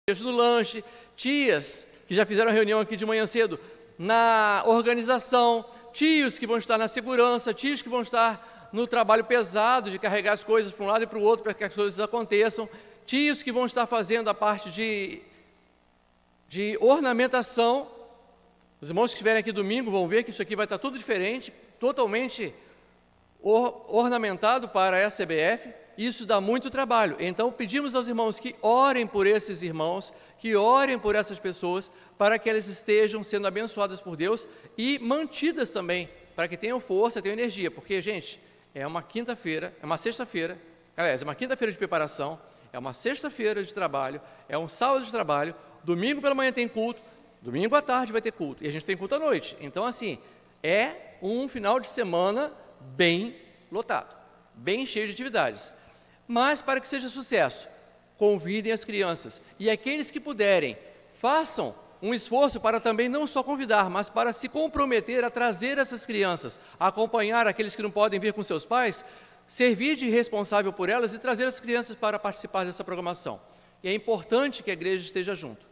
no lanche, tias que já fizeram reunião aqui de manhã cedo na organização, tios que vão estar na segurança, tios que vão estar no trabalho pesado de carregar as coisas para um lado e para o outro para que as coisas aconteçam, tios que vão estar fazendo a parte de ornamentação. Os irmãos que estiverem aqui domingo vão ver que isso aqui vai estar tudo diferente, totalmente ornamentado para a CBF. Isso dá muito trabalho. Então pedimos aos irmãos que orem por esses irmãos, que orem por essas pessoas, para que elas estejam sendo abençoadas por Deus e mantidas também, para que tenham força, tenham energia. Porque, gente, é uma sexta-feira, aliás, é uma quinta-feira de preparação, é uma sexta-feira de trabalho, é um sábado de trabalho, domingo pela manhã tem culto, domingo à tarde vai ter culto, e a gente tem culto à noite. Então, assim, é um final de semana bem lotado, bem cheio de atividades. Mas, para que seja sucesso, convidem as crianças. E aqueles que puderem, façam um esforço para também não só convidar, mas para se comprometer a trazer essas crianças, a acompanhar aqueles que não podem vir com seus pais, servir de responsável por elas e trazer as crianças para participar dessa programação. E é importante que a igreja esteja junto.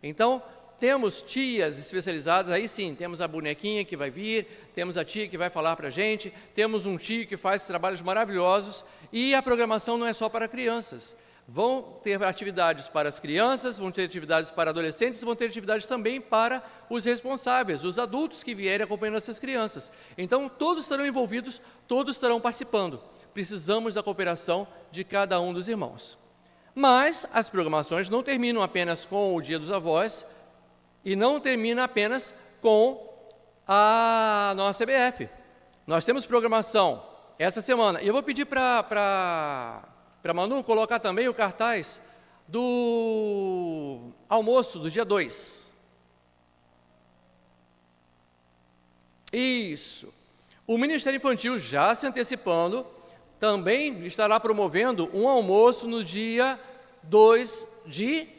Então, temos tias especializadas, aí sim, temos a bonequinha que vai vir, temos a tia que vai falar para a gente, temos um tio que faz trabalhos maravilhosos, e a programação não é só para crianças. Vão ter atividades para as crianças, vão ter atividades para adolescentes, vão ter atividades também para os responsáveis, os adultos que vierem acompanhando essas crianças. Então, todos estarão envolvidos, todos estarão participando. Precisamos da cooperação de cada um dos irmãos. Mas as programações não terminam apenas com o Dia dos Avós, e não termina apenas com a nossa CBF. Nós temos programação essa semana. E eu vou pedir para Manu colocar também o cartaz do almoço do dia 2. Isso. O Ministério Infantil, já se antecipando, também estará promovendo um almoço no dia 2 de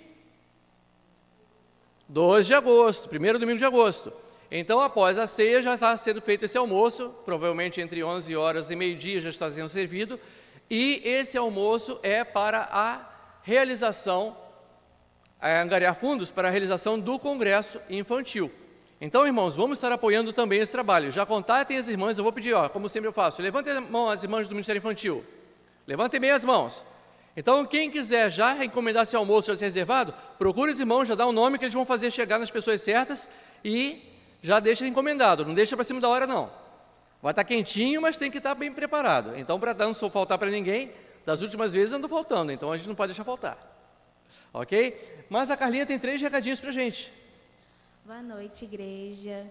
agosto, primeiro domingo de agosto. Então, após a ceia, já está sendo feito esse almoço, provavelmente entre 11 horas e meio-dia já está sendo servido, e esse almoço é para a realização, angariar fundos para a realização do Congresso Infantil. Então, irmãos, vamos estar apoiando também esse trabalho. Já contatem as irmãs, eu vou pedir, como sempre eu faço, levantem a mão as irmãs do Ministério Infantil, levantem bem as mãos. Então, quem quiser já encomendar esse almoço já ser reservado, procure os irmãos, já dá o nome que eles vão fazer chegar nas pessoas certas e já deixa encomendado, não deixa para cima da hora não. Vai estar quentinho, mas tem que estar bem preparado. Então, para não faltar para ninguém, das últimas vezes andou faltando, então a gente não pode deixar faltar. Ok? Mas a Carlinha tem 3 recadinhos para a gente. Boa noite, igreja.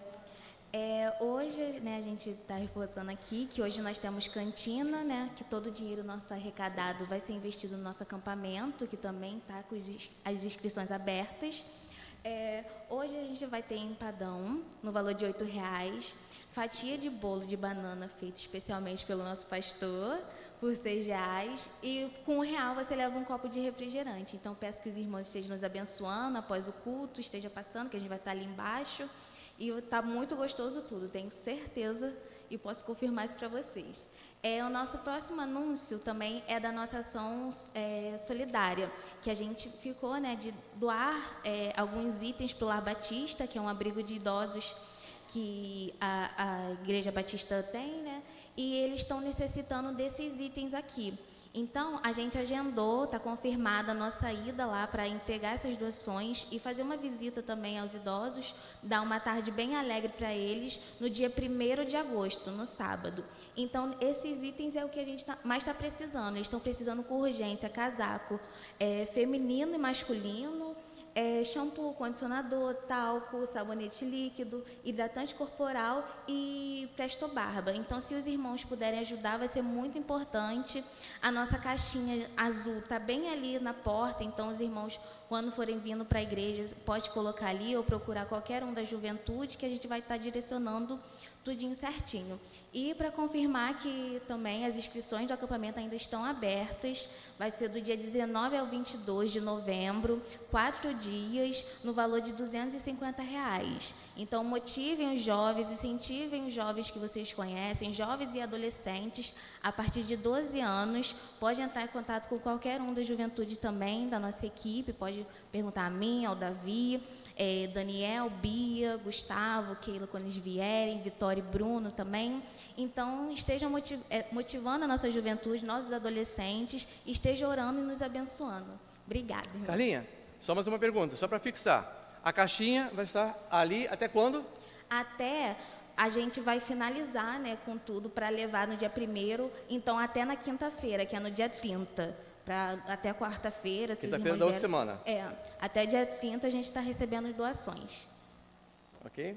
Hoje, a gente está reforçando aqui que hoje nós temos cantina, que todo o dinheiro nosso arrecadado vai ser investido no nosso acampamento, que também está com as inscrições abertas. Hoje a gente vai ter empadão no valor de R$8, fatia de bolo de banana feito especialmente pelo nosso pastor, por R$6, e com R$1 você leva um copo de refrigerante. Então, peço que os irmãos estejam nos abençoando após o culto, esteja passando, que a gente vai estar ali embaixo. E está muito gostoso tudo, tenho certeza e posso confirmar isso para vocês. O nosso próximo anúncio também é da nossa ação solidária, que a gente ficou de doar alguns itens para o Lar Batista, que é um abrigo de idosos que a Igreja Batista tem, e eles estão necessitando desses itens aqui. Então, a gente agendou, está confirmada a nossa ida lá para entregar essas doações e fazer uma visita também aos idosos, dar uma tarde bem alegre para eles no dia 1º de agosto, no sábado. Então, esses itens é o que a gente mais está precisando. Eles estão precisando com urgência casaco feminino e masculino, shampoo, condicionador, talco, sabonete líquido, hidratante corporal e Presto Barba. Então, se os irmãos puderem ajudar, vai ser muito importante. A nossa caixinha azul está bem ali na porta, então os irmãos, quando forem vindo para a igreja, pode colocar ali ou procurar qualquer um da juventude, que a gente vai estar direcionando tudinho certinho. E para confirmar que também as inscrições do acampamento ainda estão abertas, vai ser do dia 19 ao 22 de novembro, 4 dias, no valor de R$250. Então, motivem os jovens, incentivem os jovens que vocês conhecem, jovens e adolescentes, a partir de 12 anos, pode entrar em contato com qualquer um da juventude também, da nossa equipe, pode perguntar a mim, ao Davi, Daniel, Bia, Gustavo, Keila, quando eles vierem, Vitória e Bruno também. Então, estejam motivando a nossa juventude, nossos adolescentes, estejam orando e nos abençoando. Obrigada, irmã. Carlinha, só mais uma pergunta, só para fixar. A caixinha vai estar ali até quando? Até a gente vai finalizar, né, com tudo para levar no dia 1º, então até na quinta-feira, que é no dia 30. Até quarta-feira. Quinta-feira da outra semana. Até dia 30 a gente está recebendo doações. Ok.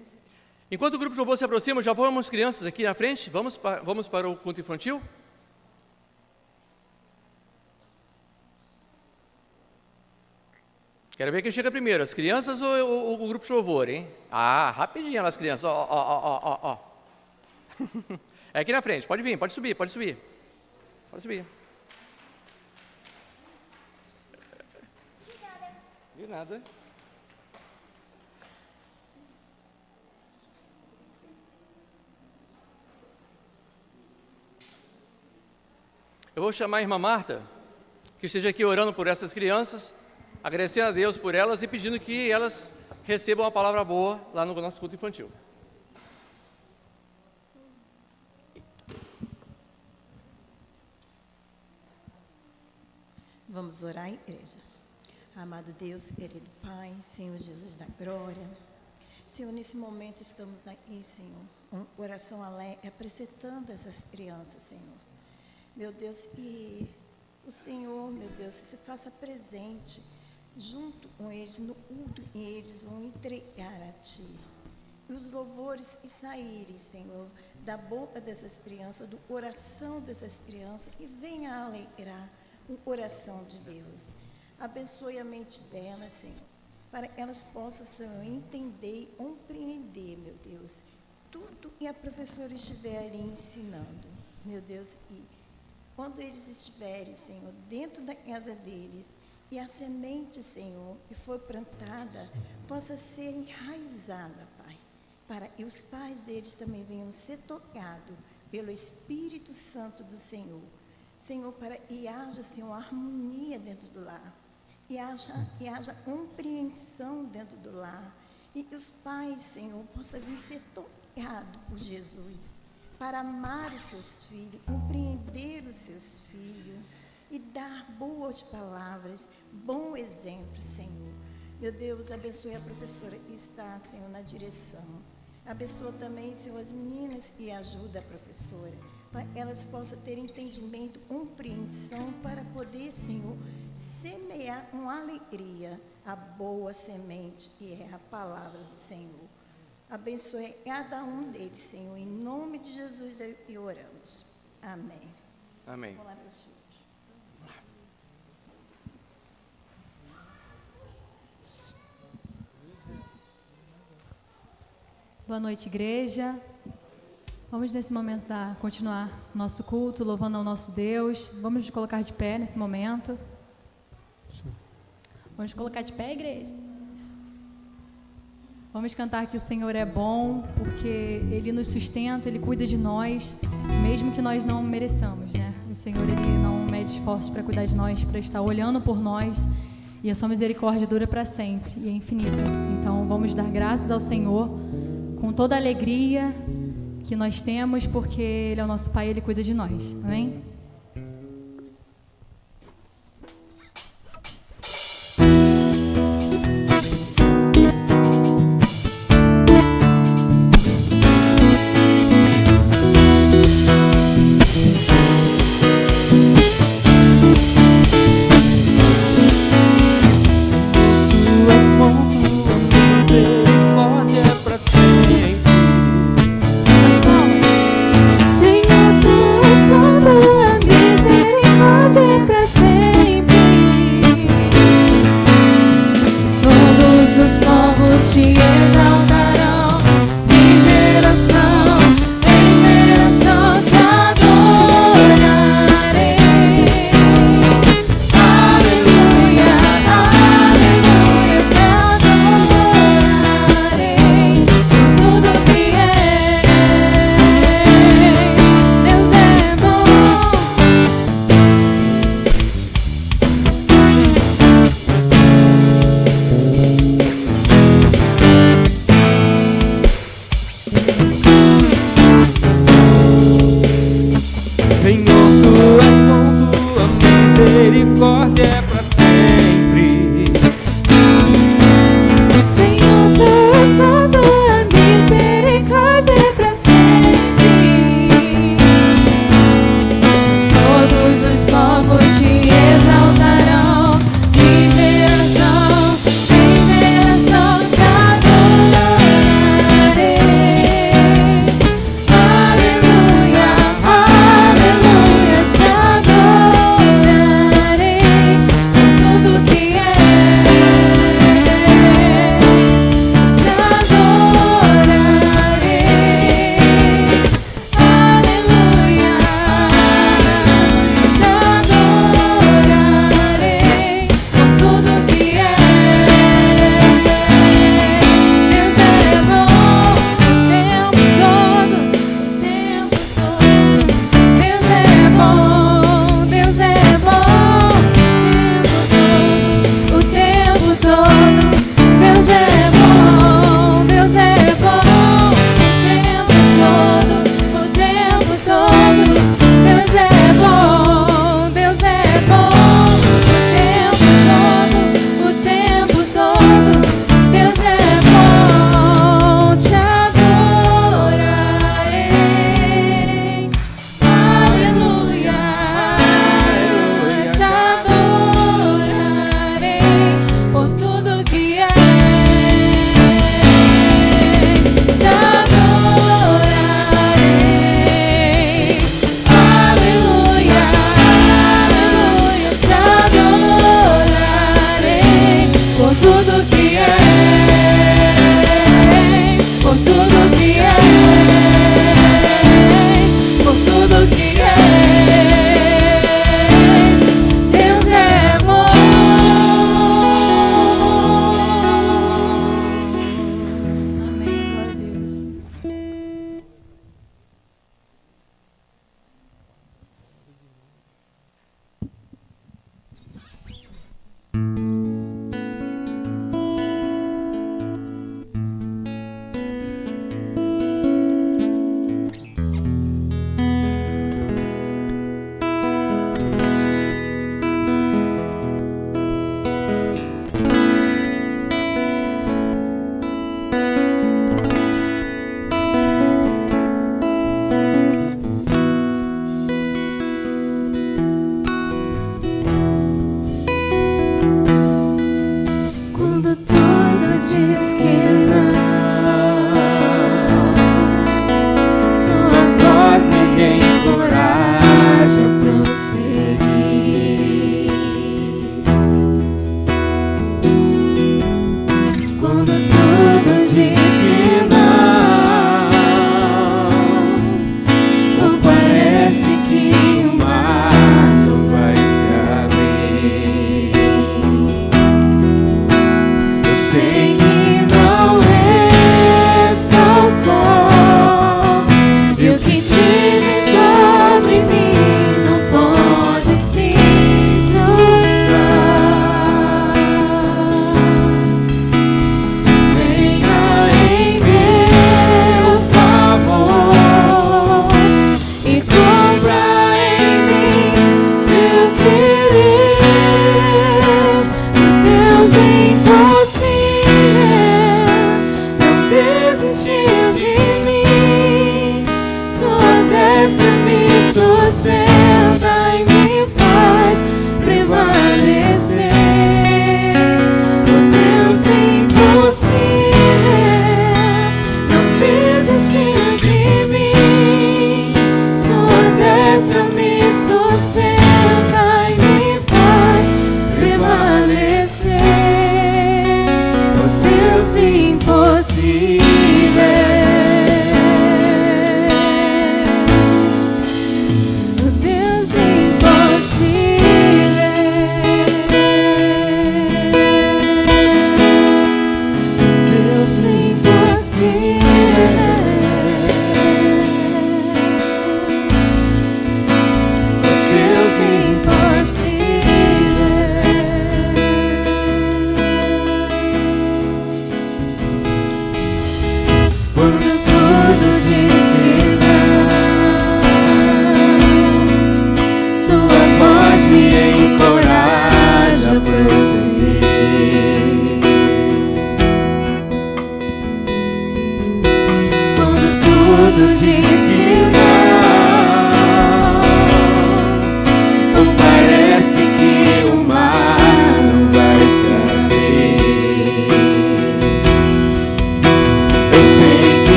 Enquanto o grupo de louvor se aproxima, já vamos crianças aqui na frente. Vamos para o culto infantil? Quero ver quem chega primeiro, as crianças ou o grupo de louvor, hein? Ah, rapidinho as crianças, ó. É aqui na frente, pode vir, pode subir. Pode subir. De nada. Eu vou chamar a irmã Marta, que esteja aqui orando por essas crianças, agradecendo a Deus por elas e pedindo que elas recebam uma palavra boa lá no nosso culto infantil. Vamos orar, igreja. Amado Deus, querido Pai, Senhor Jesus da glória. Senhor, nesse momento estamos aqui, Senhor, uma oração alegre, apresentando essas crianças, Senhor. Meu Deus, e o Senhor, meu Deus, se faça presente junto com eles no culto e eles vão entregar a Ti. E os louvores que saírem, Senhor, da boca dessas crianças, do coração dessas crianças, que venha alegrar o coração de Deus. Abençoe a mente delas, Senhor, para que elas possam, Senhor, entender e compreender, meu Deus, tudo que a professora estiver ali ensinando, meu Deus, e quando eles estiverem, Senhor, dentro da casa deles, e a semente, Senhor, que foi plantada, possa ser enraizada, Pai, para que os pais deles também venham ser tocados pelo Espírito Santo do Senhor. Senhor, para que haja, Senhor, harmonia dentro do lar, e haja compreensão dentro do lar, e que os pais, Senhor, possam vir ser tocados por Jesus, para amar os seus filhos, compreender os seus filhos, e dar boas palavras, bom exemplo, Senhor. Meu Deus, abençoe a professora que está, Senhor, na direção. Abençoa também, Senhor, as meninas que ajudam a professora, para que elas possam ter entendimento, compreensão, para poder, Senhor, semear com alegria a boa semente, que é a palavra do Senhor. Abençoe cada um deles, Senhor, em nome de Jesus é que oramos. Amém. Amém. Vamos lá, meus filhos. Boa noite, igreja. Vamos, nesse momento, continuar nosso culto, louvando ao nosso Deus. Vamos nos colocar de pé nesse momento. Vamos nos colocar de pé, igreja. Vamos cantar que o Senhor é bom, porque Ele nos sustenta, Ele cuida de nós, mesmo que nós não mereçamos, né? O Senhor, Ele não mede esforços para cuidar de nós, para estar olhando por nós, e a sua misericórdia dura para sempre e é infinita. Então, vamos dar graças ao Senhor com toda a alegria que nós temos, porque Ele é o nosso Pai, Ele cuida de nós. Amém? Senhor, tu és misericórdia é pra sempre. Senhor, Deus, na tua misericórdia é pra sempre. Todos os povos te exaltarão, de geração em geração te adorarei. Aleluia, aleluia, te adorarei por tudo que és. Te adorarei.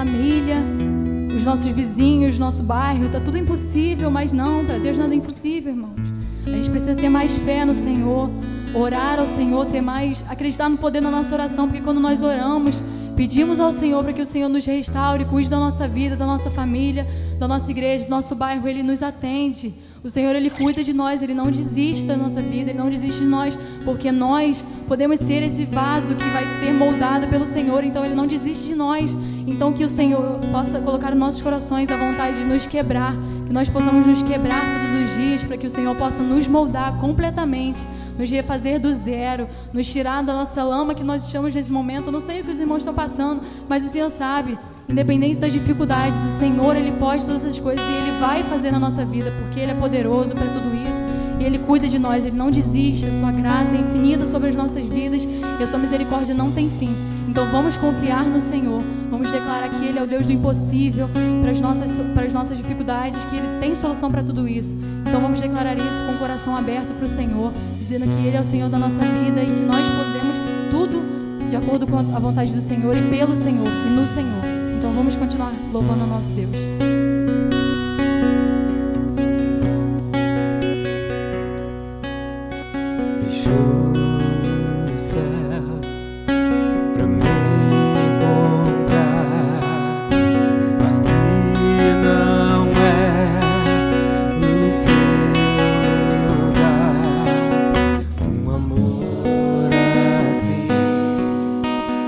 família, os nossos vizinhos, nosso bairro. Está tudo impossível, mas não, para Deus nada é impossível, irmãos. A gente precisa ter mais fé no Senhor, orar ao Senhor, ter mais, acreditar no poder da nossa oração, porque quando nós oramos, pedimos ao Senhor para que o Senhor nos restaure, cuide da nossa vida, da nossa família, da nossa igreja, do nosso bairro. Ele nos atende. O Senhor, Ele cuida de nós, Ele não desiste da nossa vida, Ele não desiste de nós, porque nós podemos ser esse vaso que vai ser moldado pelo Senhor, então Ele não desiste de nós. Então que o Senhor possa colocar nos nossos corações a vontade de nos quebrar, que nós possamos nos quebrar todos os dias, para que o Senhor possa nos moldar completamente, nos refazer do zero, nos tirar da nossa lama que nós estamos nesse momento. Eu não sei o que os irmãos estão passando, mas o Senhor sabe. Independente das dificuldades, o Senhor, Ele pode todas essas coisas e Ele vai fazer na nossa vida, porque Ele é poderoso para tudo isso e Ele cuida de nós, Ele não desiste. A sua graça é infinita sobre as nossas vidas e a sua misericórdia não tem fim. Então vamos confiar no Senhor, vamos declarar que Ele é o Deus do impossível para as nossas dificuldades, que Ele tem solução para tudo isso. Então vamos declarar isso com o coração aberto para o Senhor, dizendo que Ele é o Senhor da nossa vida e que nós podemos tudo de acordo com a vontade do Senhor e pelo Senhor e no Senhor. Então vamos continuar louvando o nosso Deus. Deixou os céus pra me encontrar. Aqui não é o seu lugar. Um amor assim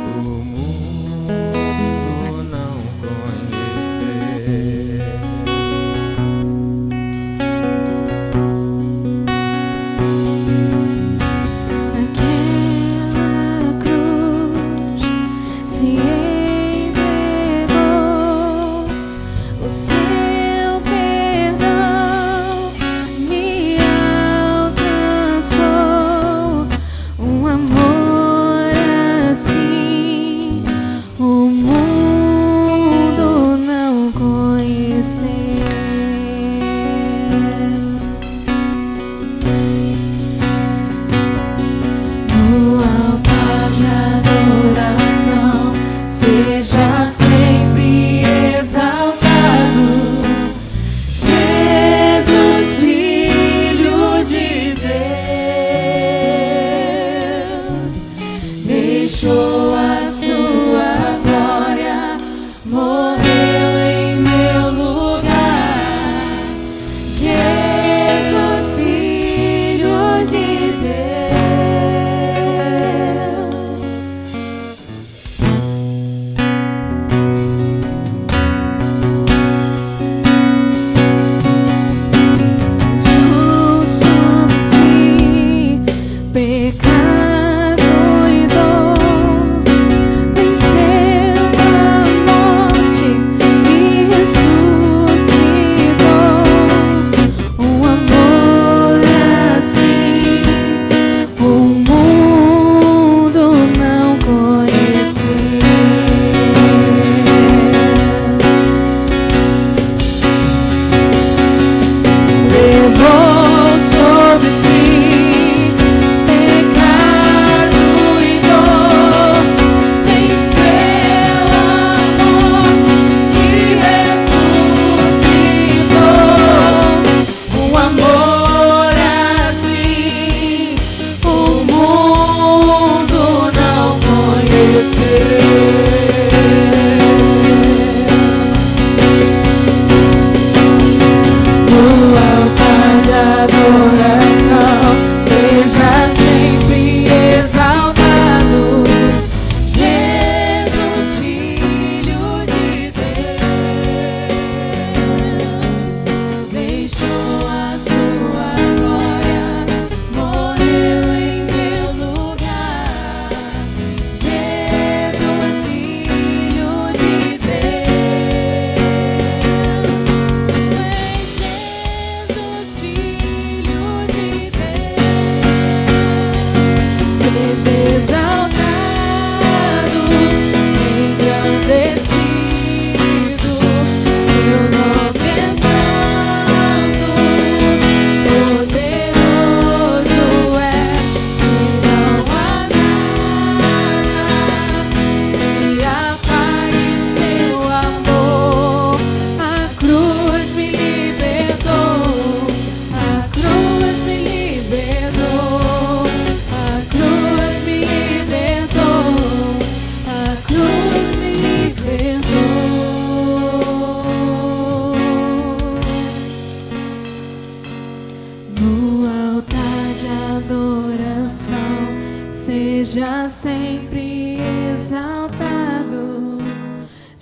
o mundo não conhecer.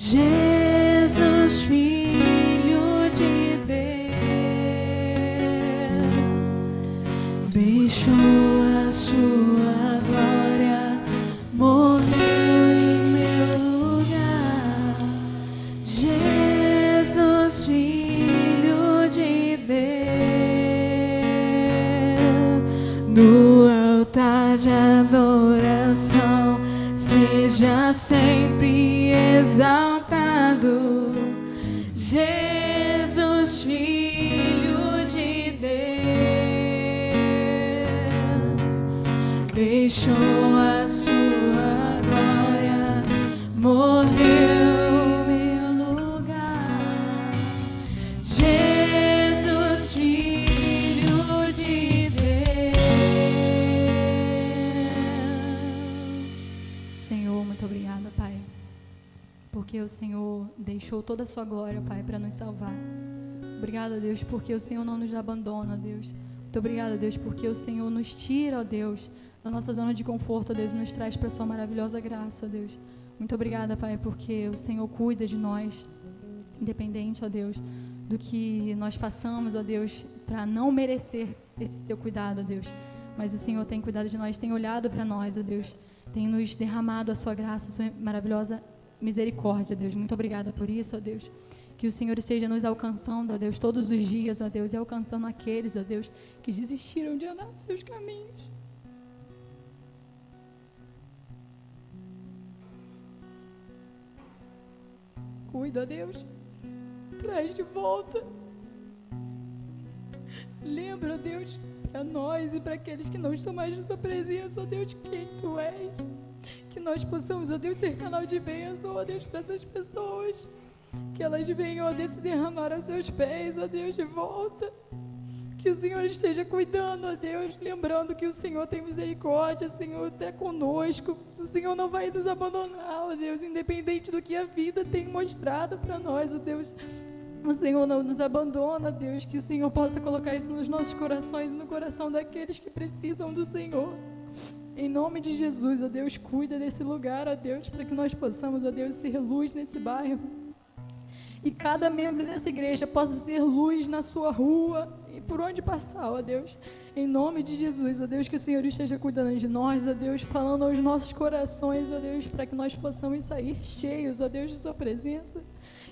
Jesus, Filho de Deus, deixou a sua glória, morreu em meu lugar. Jesus, Filho de Deus, no altar de adoração, seja sempre exaltado. Jesus, Filho de Deus, deixou a sua glória, morreu em meu lugar. Jesus, Filho de Deus. Senhor, muito obrigada, Pai, porque o Senhor deixou toda a sua glória, Pai, para nos salvar. Obrigada, Deus, porque o Senhor não nos abandona, Deus. Muito obrigada, Deus, porque o Senhor nos tira, ó Deus, da nossa zona de conforto, ó Deus, e nos traz para a sua maravilhosa graça, ó Deus. Muito obrigada, Pai, porque o Senhor cuida de nós, independente, ó Deus, do que nós façamos, ó Deus, para não merecer esse seu cuidado, ó Deus. Mas o Senhor tem cuidado de nós, tem olhado para nós, ó Deus, tem nos derramado a sua graça, a sua maravilhosa misericórdia, Deus. Muito obrigada por isso, ó Deus. Que o Senhor esteja nos alcançando, ó Deus, todos os dias, ó Deus, e alcançando aqueles, ó Deus, que desistiram de andar nos seus caminhos. Cuida, ó Deus. Traz de volta. Lembra, ó Deus, para nós e para aqueles que não estão mais na sua presença, ó Deus, quem Tu és. Que nós possamos, ó Deus, ser canal de bênção, ó Deus, para essas pessoas. Que elas venham, ó Deus, se derramar aos seus pés, ó Deus, de volta. Que o Senhor esteja cuidando, ó Deus, lembrando que o Senhor tem misericórdia, o Senhor está conosco. O Senhor não vai nos abandonar, ó Deus, independente do que a vida tem mostrado para nós, ó Deus. O Senhor não nos abandona, Deus, que o Senhor possa colocar isso nos nossos corações e no coração daqueles que precisam do Senhor. Em nome de Jesus, ó Deus, cuida desse lugar, ó Deus, para que nós possamos, ó Deus, ser luz nesse bairro. E cada membro dessa igreja possa ser luz na sua rua e por onde passar, ó Deus. Em nome de Jesus, ó Deus, que o Senhor esteja cuidando de nós, ó Deus, falando aos nossos corações, ó Deus, para que nós possamos sair cheios, ó Deus, de sua presença.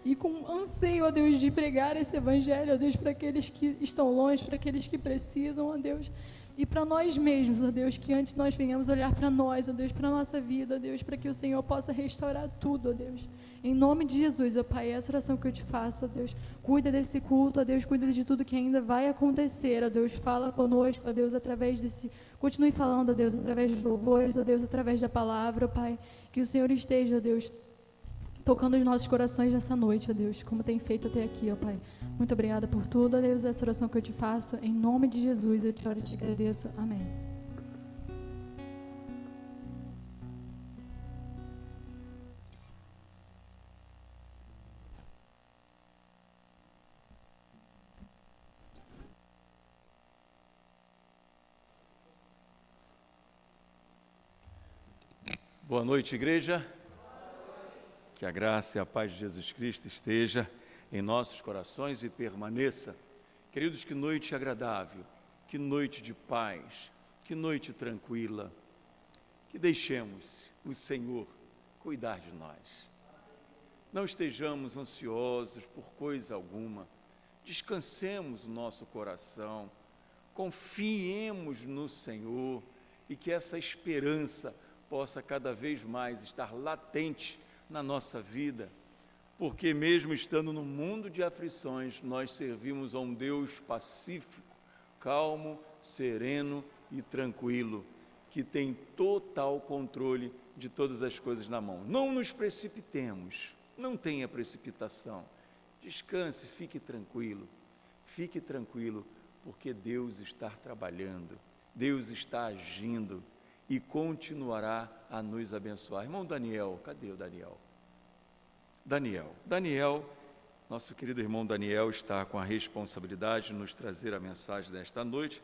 E com anseio, ó Deus, de pregar esse evangelho, ó Deus, para aqueles que estão longe, para aqueles que precisam, ó Deus. E para nós mesmos, ó Deus, que antes nós venhamos olhar para nós, ó Deus, para a nossa vida, ó Deus, para que o Senhor possa restaurar tudo, ó Deus. Em nome de Jesus, ó Pai, essa oração que eu te faço, ó Deus. Cuida desse culto, ó Deus, cuida de tudo que ainda vai acontecer, ó Deus. Fala conosco, ó Deus, através desse... Continue falando, ó Deus, através dos louvores, ó Deus, através da palavra, ó Pai. Que o Senhor esteja, ó Deus, tocando os nossos corações nessa noite, ó Deus, como tem feito até aqui, ó Pai. Muito obrigada por tudo, ó Deus, essa oração que eu te faço. Em nome de Jesus, eu te oro e te agradeço. Amém. Boa noite, igreja. Que a graça e a paz de Jesus Cristo esteja em nossos corações e permaneça. Queridos, que noite agradável, que noite de paz, que noite tranquila. Que deixemos o Senhor cuidar de nós. Não estejamos ansiosos por coisa alguma. Descansemos o nosso coração, confiemos no Senhor e que essa esperança possa cada vez mais estar latente na nossa vida, porque mesmo estando no mundo de aflições, nós servimos a um Deus pacífico, calmo, sereno e tranquilo, que tem total controle de todas as coisas na mão. Não nos precipitemos, não tenha precipitação, descanse, fique tranquilo, porque Deus está trabalhando, Deus está agindo, e continuará a nos abençoar. Irmão Daniel, cadê o Daniel? Daniel, nosso querido irmão Daniel está com a responsabilidade de nos trazer a mensagem desta noite,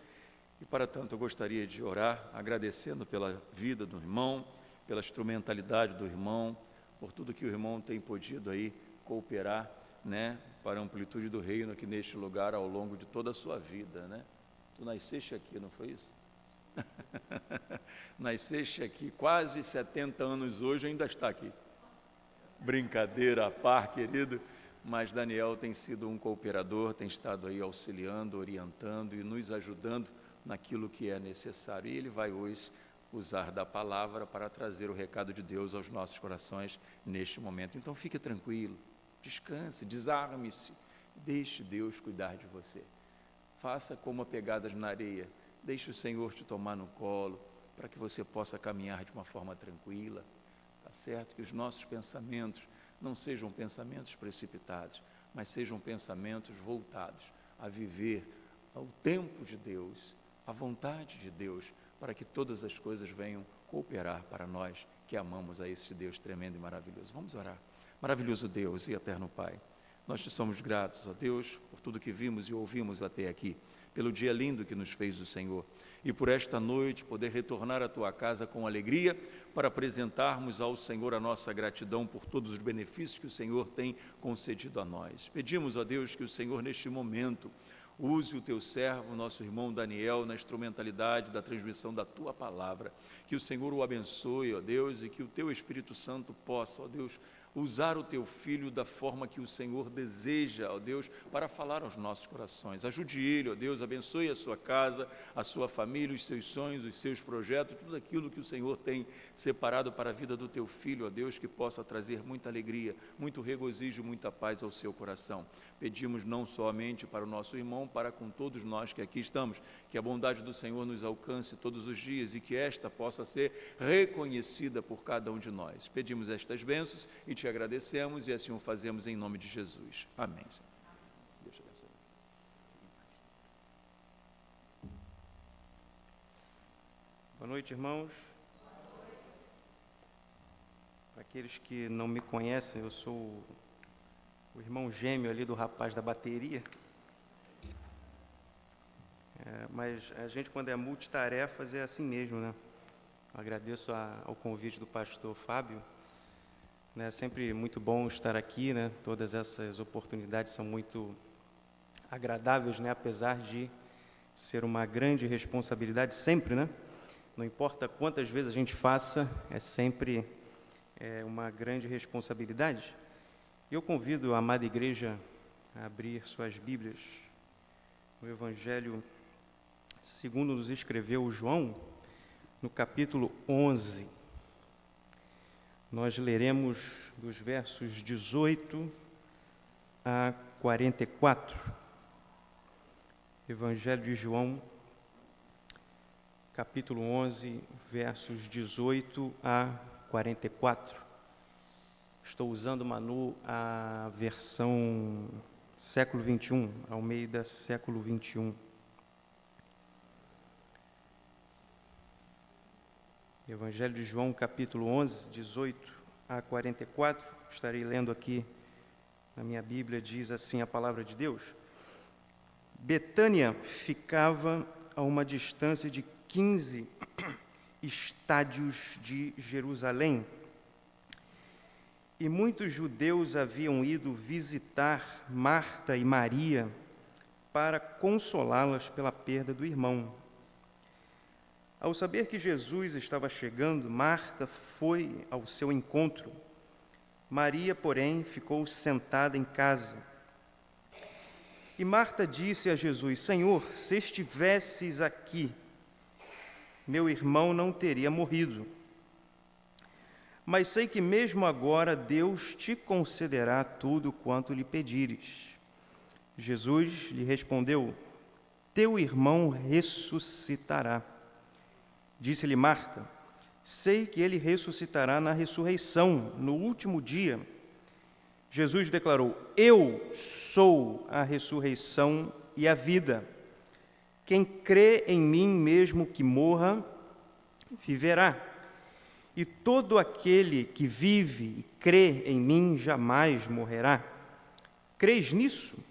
e para tanto eu gostaria de orar, agradecendo pela vida do irmão, pela instrumentalidade do irmão, por tudo que o irmão tem podido aí cooperar, né, para a amplitude do reino aqui neste lugar ao longo de toda a sua vida, né? Tu nasceste aqui, não foi isso? Nasceste aqui, quase 70 anos hoje, ainda está aqui. Brincadeira à par, querido, mas Daniel tem sido um cooperador, tem estado aí auxiliando, orientando e nos ajudando naquilo que é necessário. E ele vai hoje usar da palavra para trazer o recado de Deus aos nossos corações neste momento. Então fique tranquilo, descanse, desarme-se, deixe Deus cuidar de você. Faça como pegadas na areia, deixe o Senhor te tomar no colo, para que você possa caminhar de uma forma tranquila. Tá certo? Que os nossos pensamentos não sejam pensamentos precipitados, mas sejam pensamentos voltados a viver ao tempo de Deus, à vontade de Deus, para que todas as coisas venham cooperar para nós que amamos a esse Deus tremendo e maravilhoso. Vamos orar. Maravilhoso Deus e eterno Pai, nós te somos gratos, ó Deus, por tudo que vimos e ouvimos até aqui, pelo dia lindo que nos fez o Senhor, e por esta noite poder retornar à Tua casa com alegria, para apresentarmos ao Senhor a nossa gratidão por todos os benefícios que o Senhor tem concedido a nós. Pedimos, ó Deus, que o Senhor neste momento use o Teu servo, nosso irmão Daniel, na instrumentalidade da transmissão da Tua palavra, que o Senhor o abençoe, ó Deus, e que o Teu Espírito Santo possa, ó Deus, usar o Teu Filho da forma que o Senhor deseja, ó Deus, para falar aos nossos corações. Ajude ele, ó Deus, abençoe a sua casa, a sua família, os seus sonhos, os seus projetos, tudo aquilo que o Senhor tem separado para a vida do Teu Filho, ó Deus, que possa trazer muita alegria, muito regozijo, muita paz ao seu coração. Pedimos não somente para o nosso irmão, para com todos nós que aqui estamos, que a bondade do Senhor nos alcance todos os dias e que esta possa ser reconhecida por cada um de nós. Pedimos estas bênçãos e te agradecemos e assim o fazemos em nome de Jesus. Amém, Senhor. Deixa eu ver. Boa noite, irmãos. Para aqueles que não me conhecem, eu sou o irmão gêmeo ali do rapaz da bateria. Mas a gente, quando é multitarefas, é assim mesmo, né? Eu agradeço ao convite do pastor Fábio. É sempre muito bom estar aqui, né? Todas essas oportunidades são muito agradáveis, né? Apesar de ser uma grande responsabilidade, sempre, né? Não importa quantas vezes a gente faça, é sempre uma grande responsabilidade. E eu convido a amada igreja a abrir suas Bíblias no Evangelho segundo nos escreveu João, no capítulo 11. Nós leremos dos versos 18 a 44. Evangelho de João, capítulo 11, versos 18 a 44. Estou usando, Manu, a versão século 21, Almeida século 21. Evangelho de João, capítulo 11, 18 a 44. Estarei lendo aqui na minha Bíblia, diz assim a palavra de Deus. Betânia ficava a uma distância de 15 estádios de Jerusalém, e muitos judeus haviam ido visitar Marta e Maria para consolá-las pela perda do irmão. Ao saber que Jesus estava chegando, Marta foi ao seu encontro. Maria, porém, ficou sentada em casa. E Marta disse a Jesus: Senhor, se estivesses aqui, meu irmão não teria morrido. Mas sei que mesmo agora Deus te concederá tudo quanto lhe pedires. Jesus lhe respondeu: Teu irmão ressuscitará. Disse-lhe Marta: Sei que ele ressuscitará na ressurreição, no último dia. Jesus declarou: Eu sou a ressurreição e a vida. Quem crê em mim, mesmo que morra, viverá. E todo aquele que vive e crê em mim jamais morrerá. Crês nisso?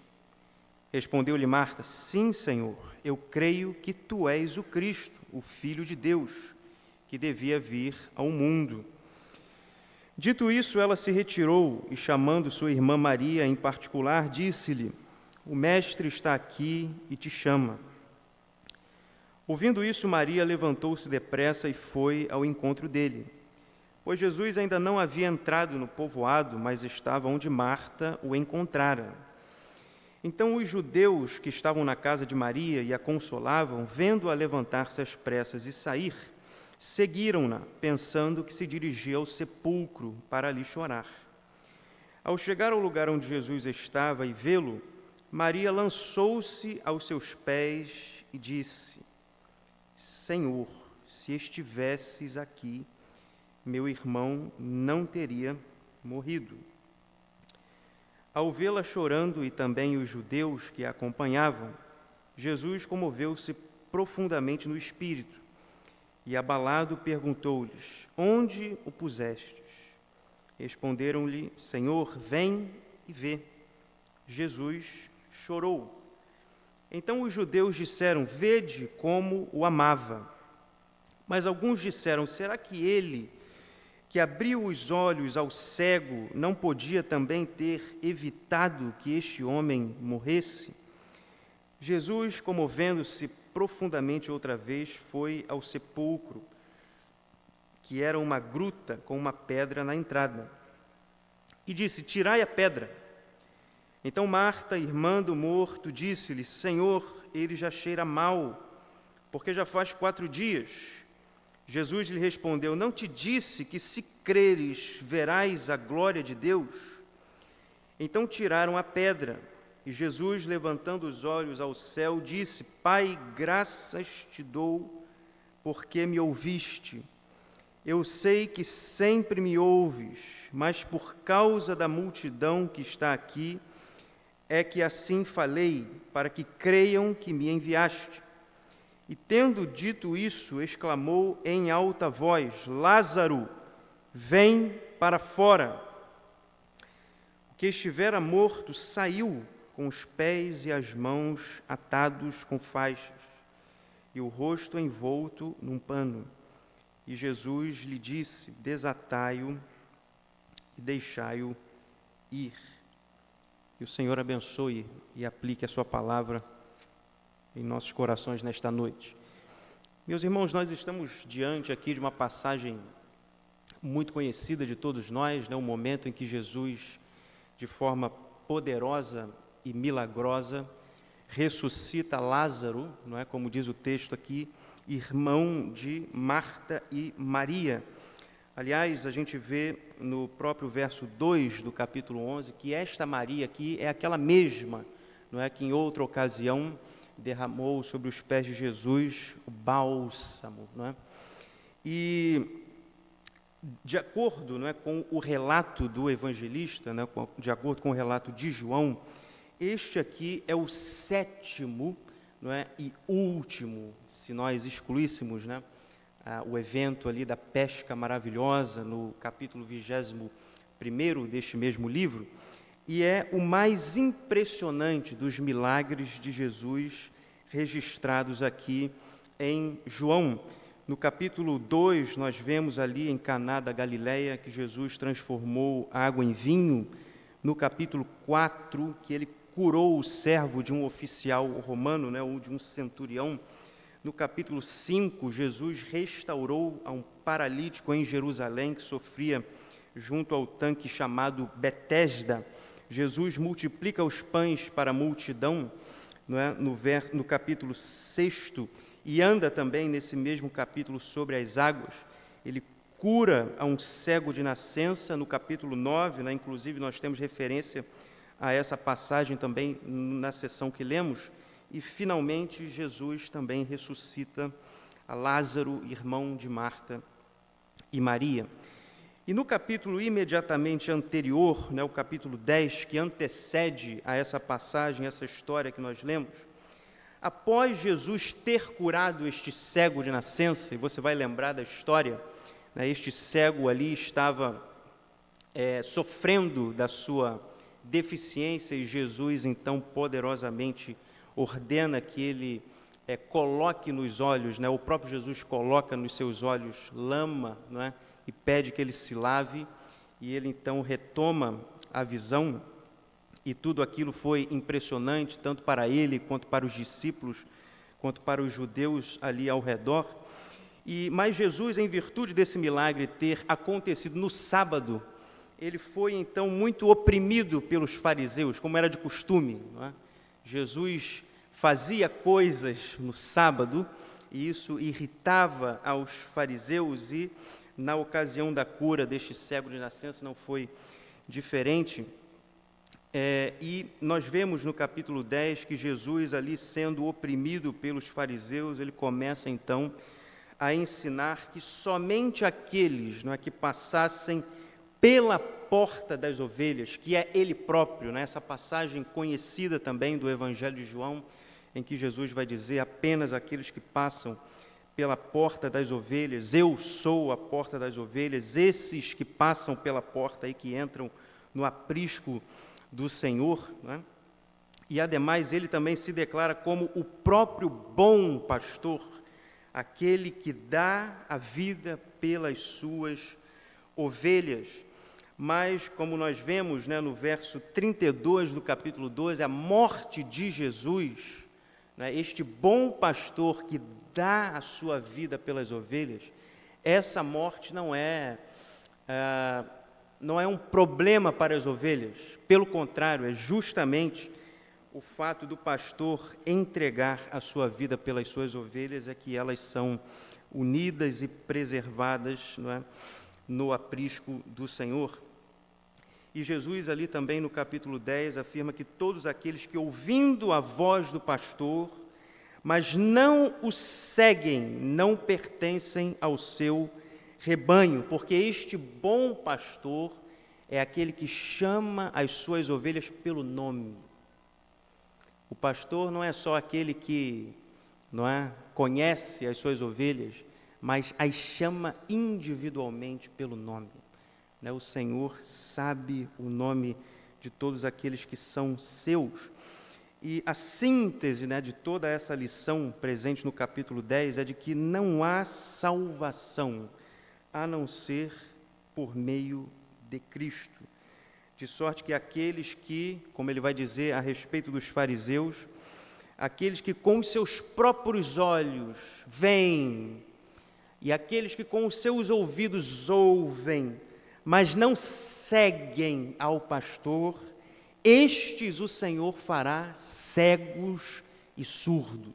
Respondeu-lhe Marta: Sim, Senhor, eu creio que tu és o Cristo, o Filho de Deus, que devia vir ao mundo. Dito isso, ela se retirou e, chamando sua irmã Maria em particular, disse-lhe: o mestre está aqui e te chama. Ouvindo isso, Maria levantou-se depressa e foi ao encontro dele, pois Jesus ainda não havia entrado no povoado, mas estava onde Marta o encontrara. Então os judeus que estavam na casa de Maria e a consolavam, vendo-a levantar-se às pressas e sair, seguiram-na, pensando que se dirigia ao sepulcro para ali chorar. Ao chegar ao lugar onde Jesus estava e vê-lo, Maria lançou-se aos seus pés e disse: Senhor, se estivesses aqui, meu irmão não teria morrido. Ao vê-la chorando e também os judeus que a acompanhavam, Jesus comoveu-se profundamente no espírito e, abalado, perguntou-lhes: onde o pusestes? Responderam-lhe: Senhor, vem e vê. Jesus chorou. Então os judeus disseram: vede como o amava. Mas alguns disseram: será que ele, que abriu os olhos ao cego, não podia também ter evitado que este homem morresse? Jesus, comovendo-se profundamente outra vez, foi ao sepulcro, que era uma gruta com uma pedra na entrada, e disse: tirai a pedra. Então Marta, irmã do morto, disse-lhe: Senhor, ele já cheira mal, porque já faz 4 dias. Jesus lhe respondeu: não te disse que, se creres, verás a glória de Deus? Então tiraram a pedra, e Jesus, levantando os olhos ao céu, disse: Pai, graças te dou, porque me ouviste. Eu sei que sempre me ouves, mas por causa da multidão que está aqui, é que assim falei, para que creiam que me enviaste. E tendo dito isso, exclamou em alta voz: Lázaro, vem para fora. O que estivera morto saiu, com os pés e as mãos atados com faixas, e o rosto envolto num pano. E Jesus lhe disse: desatai-o e deixai-o ir. Que o Senhor abençoe e aplique a sua palavra em nossos corações nesta noite. Meus irmãos, nós estamos diante aqui de uma passagem muito conhecida de todos nós, né? Um momento em que Jesus, de forma poderosa e milagrosa, ressuscita Lázaro, não é, como diz o texto aqui, irmão de Marta e Maria. Aliás, a gente vê no próprio verso 2 do capítulo 11 que esta Maria aqui é aquela mesma, não é, que em outra ocasião derramou sobre os pés de Jesus o bálsamo, não é? E de acordo, não é, com o relato do evangelista, né, de acordo com o relato de João, este aqui é o 7º, não é, e último, se nós excluíssemos, né, o evento ali da pesca maravilhosa no capítulo 21º deste mesmo livro, e é o mais impressionante dos milagres de Jesus registrados aqui em João. No capítulo 2, nós vemos ali em Caná da Galileia que Jesus transformou água em vinho. No capítulo 4, que ele curou o servo de um oficial romano, né, ou de um centurião. No capítulo 5, Jesus restaurou a um paralítico em Jerusalém que sofria junto ao tanque chamado Betesda. Jesus multiplica os pães para a multidão, não é? No capítulo 6, e anda também nesse mesmo capítulo sobre as águas. Ele cura a um cego de nascença, no capítulo 9, né? Inclusive nós temos referência a essa passagem também na sessão que lemos. E finalmente Jesus também ressuscita a Lázaro, irmão de Marta e Maria. E no capítulo imediatamente anterior, né, o capítulo 10, que antecede a essa passagem, essa história que nós lemos, após Jesus ter curado este cego de nascença, e você vai lembrar da história, né, este cego ali estava sofrendo da sua deficiência, e Jesus então poderosamente ordena que ele coloque nos olhos, né, o próprio Jesus coloca nos seus olhos lama, não é? E pede que ele se lave, e ele então retoma a visão, e tudo aquilo foi impressionante, tanto para ele, quanto para os discípulos, quanto para os judeus ali ao redor. Mas Jesus, em virtude desse milagre ter acontecido no sábado, ele foi então muito oprimido pelos fariseus, como era de costume, não é? Jesus fazia coisas no sábado, e isso irritava aos fariseus, e na ocasião da cura deste cego de nascença não foi diferente. E nós vemos no capítulo 10 que Jesus, ali sendo oprimido pelos fariseus, ele começa então a ensinar que somente aqueles, não é, que passassem pela porta das ovelhas, que é ele próprio, né? Essa passagem conhecida também do Evangelho de João, em que Jesus vai dizer: apenas aqueles que passam pela porta das ovelhas, eu sou a porta das ovelhas, esses que passam pela porta e que entram no aprisco do Senhor, né? E ademais ele também se declara como o próprio bom pastor, aquele que dá a vida pelas suas ovelhas. Mas, como nós vemos, né, no verso 32 do capítulo 12, a morte de Jesus, né, este bom pastor que dá a sua vida pelas ovelhas, essa morte não é um problema para as ovelhas. Pelo contrário, é justamente o fato do pastor entregar a sua vida pelas suas ovelhas é que elas são unidas e preservadas, não é, no aprisco do Senhor. E Jesus ali também no capítulo 10 afirma que todos aqueles que ouvindo a voz do pastor, mas não o seguem, não pertencem ao seu rebanho, porque este bom pastor é aquele que chama as suas ovelhas pelo nome. O pastor não é só aquele que, não é, conhece as suas ovelhas, mas as chama individualmente pelo nome. O Senhor sabe o nome de todos aqueles que são seus. E a síntese, né, de toda essa lição presente no capítulo 10 é de que não há salvação a não ser por meio de Cristo. De sorte que aqueles que, como ele vai dizer a respeito dos fariseus, aqueles que com os seus próprios olhos veem, e aqueles que com os seus ouvidos ouvem, mas não seguem ao pastor, estes o Senhor fará cegos e surdos.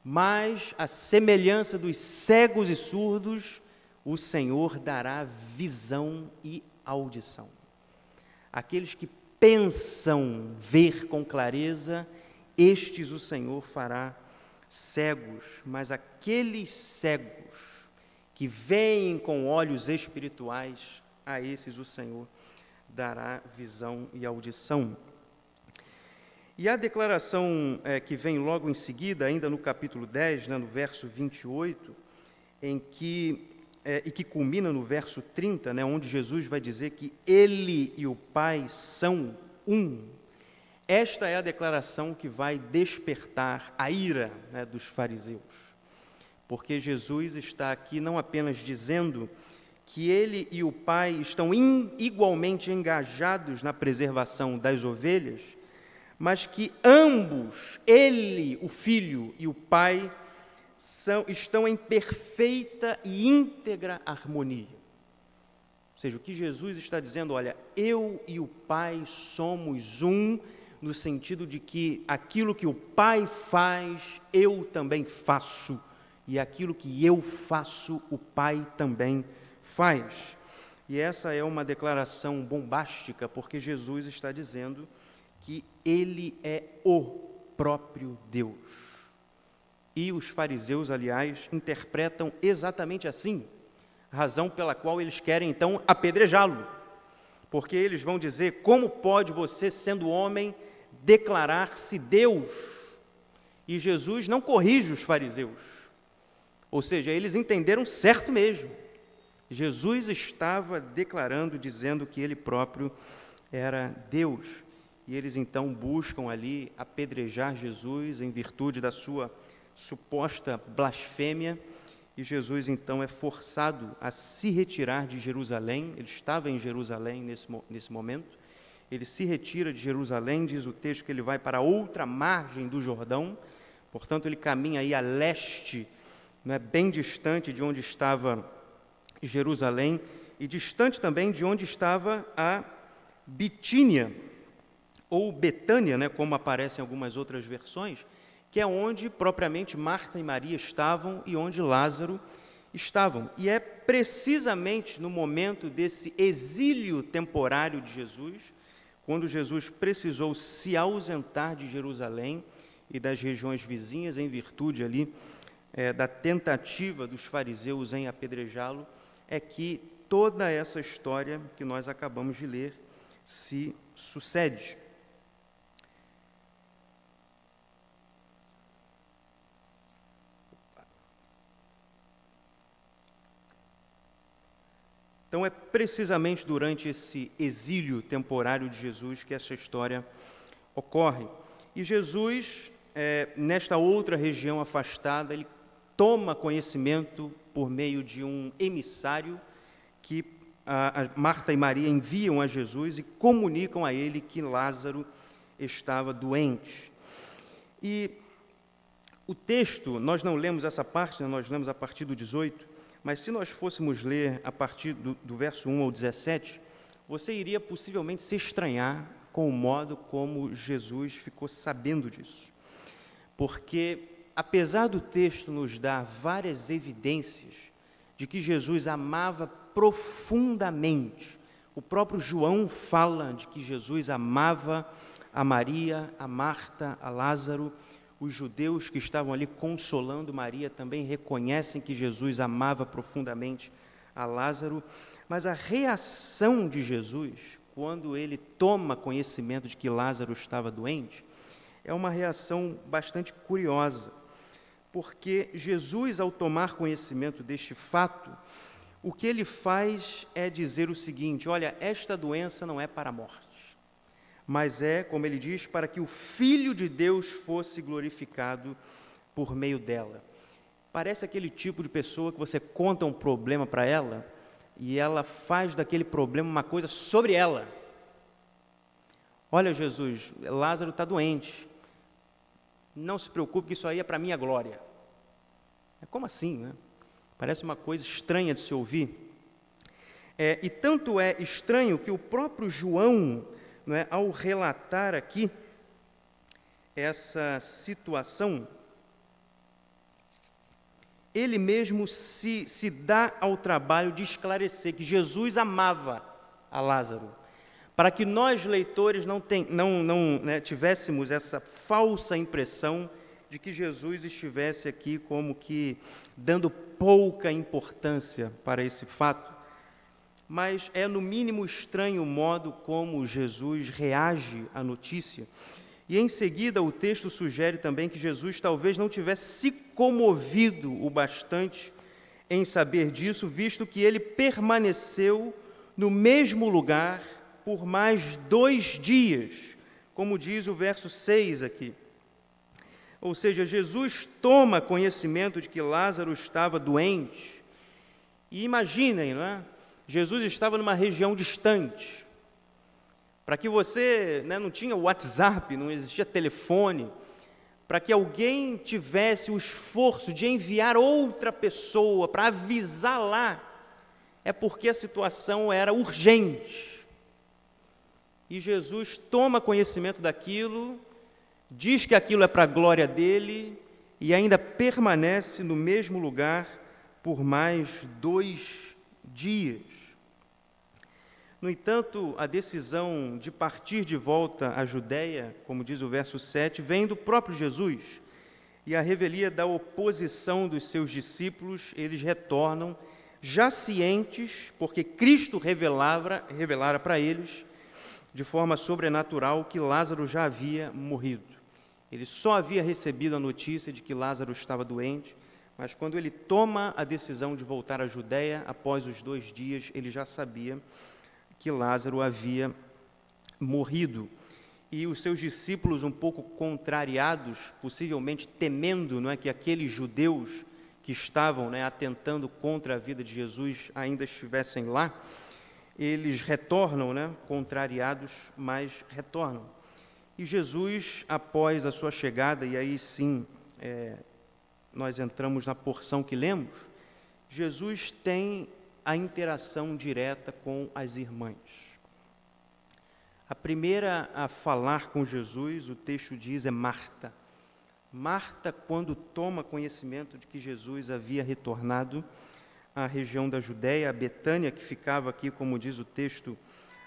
Mas, à semelhança dos cegos e surdos, o Senhor dará visão e audição. Aqueles que pensam ver com clareza, estes o Senhor fará cegos, mas aqueles cegos que veem com olhos espirituais, a esses o Senhor dará visão e audição. E a declaração que vem logo em seguida, ainda no capítulo 10, né, no verso 28, e que culmina no verso 30, né, onde Jesus vai dizer que Ele e o Pai são um. Esta é a declaração que vai despertar a ira, né, dos fariseus. Porque Jesus está aqui não apenas dizendo que ele e o Pai estão igualmente engajados na preservação das ovelhas, mas que ambos, ele, o Filho e o Pai, estão em perfeita e íntegra harmonia. Ou seja, o que Jesus está dizendo, olha, eu e o Pai somos um, no sentido de que aquilo que o Pai faz, eu também faço, e aquilo que eu faço, o Pai também faz. E essa é uma declaração bombástica, porque Jesus está dizendo que Ele é o próprio Deus. E os fariseus, aliás, interpretam exatamente assim, razão pela qual eles querem, então, apedrejá-lo. Porque eles vão dizer, como pode você, sendo homem, declarar-se Deus? E Jesus não corrige os fariseus. Ou seja, eles entenderam certo mesmo. Jesus estava declarando, dizendo que ele próprio era Deus. E eles então buscam ali apedrejar Jesus em virtude da sua suposta blasfêmia. e Jesus então é forçado a se retirar de Jerusalém. Ele estava em Jerusalém nesse momento. Ele se retira de Jerusalém, diz o texto que ele vai para outra margem do Jordão, portanto ele caminha aí a leste, bem distante de onde estava Jerusalém, e distante também de onde estava a Bitínia, ou Betânia, como aparece em algumas outras versões, que é onde propriamente Marta e Maria estavam e onde Lázaro estavam. E é precisamente no momento desse exílio temporário de Jesus, quando Jesus precisou se ausentar de Jerusalém e das regiões vizinhas em virtude ali da tentativa dos fariseus em apedrejá-lo, é que toda essa história que nós acabamos de ler se sucede. Então, é precisamente durante esse exílio temporário de Jesus que essa história ocorre. E Jesus, nesta outra região afastada, ele toma conhecimento por meio de um emissário que Marta e Maria enviam a Jesus e comunicam a ele que Lázaro estava doente. E o texto, nós não lemos essa parte, nós lemos a partir do 18, mas se nós fôssemos ler a partir do verso 1 ao 17, você iria possivelmente se estranhar com o modo como Jesus ficou sabendo disso. Porque, apesar do texto nos dar várias evidências de que Jesus amava profundamente, o próprio João fala de que Jesus amava a Maria, a Marta, a Lázaro. Os judeus que estavam ali consolando Maria também reconhecem que Jesus amava profundamente a Lázaro, mas a reação de Jesus, quando ele toma conhecimento de que Lázaro estava doente, é uma reação bastante curiosa, porque Jesus, ao tomar conhecimento deste fato, o que ele faz é dizer o seguinte: olha, esta doença não é para a morte, mas é, como ele diz, para que o Filho de Deus fosse glorificado por meio dela. Parece aquele tipo de pessoa que você conta um problema para ela e ela faz daquele problema uma coisa sobre ela. Olha, Jesus, Lázaro está doente. Não se preocupe que isso aí é para a minha glória. É como assim, né? Parece uma coisa estranha de se ouvir. E tanto é estranho que o próprio João, ao relatar aqui essa situação, ele mesmo se dá ao trabalho de esclarecer que Jesus amava a Lázaro, para que nós, leitores, não tivéssemos essa falsa impressão de que Jesus estivesse aqui como que dando pouca importância para esse fato. Mas é no mínimo estranho o modo como Jesus reage à notícia. E em seguida o texto sugere também que Jesus talvez não tivesse se comovido o bastante em saber disso, visto que ele permaneceu no mesmo lugar por mais 2 dias, como diz o verso 6 aqui. Ou seja, Jesus toma conhecimento de que Lázaro estava doente. E imaginem, não é? Jesus estava numa região distante. Para que você, não tinha WhatsApp, não existia telefone, para que alguém tivesse o esforço de enviar outra pessoa para avisar lá, é porque a situação era urgente. E Jesus toma conhecimento daquilo, diz que aquilo é para a glória dele e ainda permanece no mesmo lugar por mais 2 dias. No entanto, a decisão de partir de volta à Judéia, como diz o verso 7, vem do próprio Jesus. E a revelia da oposição dos seus discípulos, eles retornam já cientes, porque Cristo revelara para eles, de forma sobrenatural, que Lázaro já havia morrido. Ele só havia recebido a notícia de que Lázaro estava doente, mas quando ele toma a decisão de voltar à Judéia, após os 2 dias, ele já sabia que Lázaro havia morrido. E os seus discípulos, um pouco contrariados, possivelmente temendo que aqueles judeus que estavam, atentando contra a vida de Jesus ainda estivessem lá, eles retornam, contrariados, mas retornam. E Jesus, após a sua chegada, e aí sim nós entramos na porção que lemos, Jesus tem a interação direta com as irmãs. A primeira a falar com Jesus, o texto diz, é Marta. Marta, quando toma conhecimento de que Jesus havia retornado à região da Judéia, a Betânia, que ficava aqui, como diz o texto,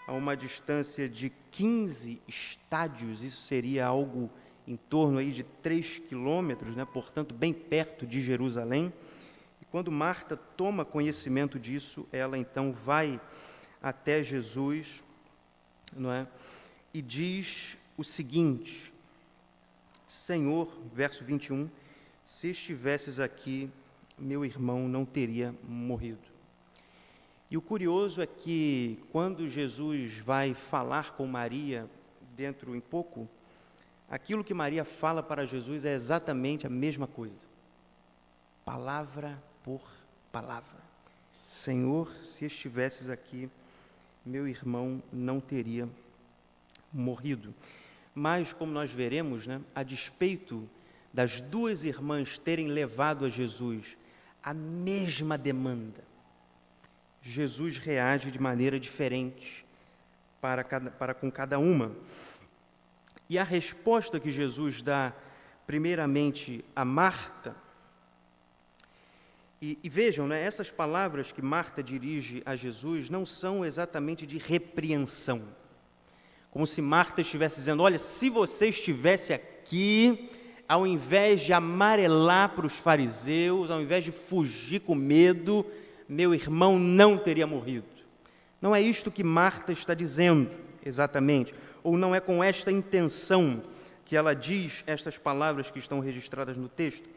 a uma distância de 15 estádios, isso seria algo em torno aí de 3 quilômetros, portanto, bem perto de Jerusalém. E quando Marta toma conhecimento disso, ela então vai até Jesus, e diz o seguinte: Senhor, verso 21, se estivesses aqui, meu irmão não teria morrido. E o curioso é que quando Jesus vai falar com Maria, dentro em pouco, aquilo que Maria fala para Jesus é exatamente a mesma coisa. Palavra por palavra. Senhor, se estivesses aqui, meu irmão não teria morrido. Mas, como nós veremos, a despeito das duas irmãs terem levado a Jesus a mesma demanda, Jesus reage de maneira diferente para com cada uma. E a resposta que Jesus dá, primeiramente, a Marta, e vejam, essas palavras que Marta dirige a Jesus não são exatamente de repreensão, como se Marta estivesse dizendo, olha, se você estivesse aqui, ao invés de amarelar para os fariseus, ao invés de fugir com medo, meu irmão não teria morrido. Não é isto que Marta está dizendo, exatamente, ou não é com esta intenção que ela diz estas palavras que estão registradas no texto.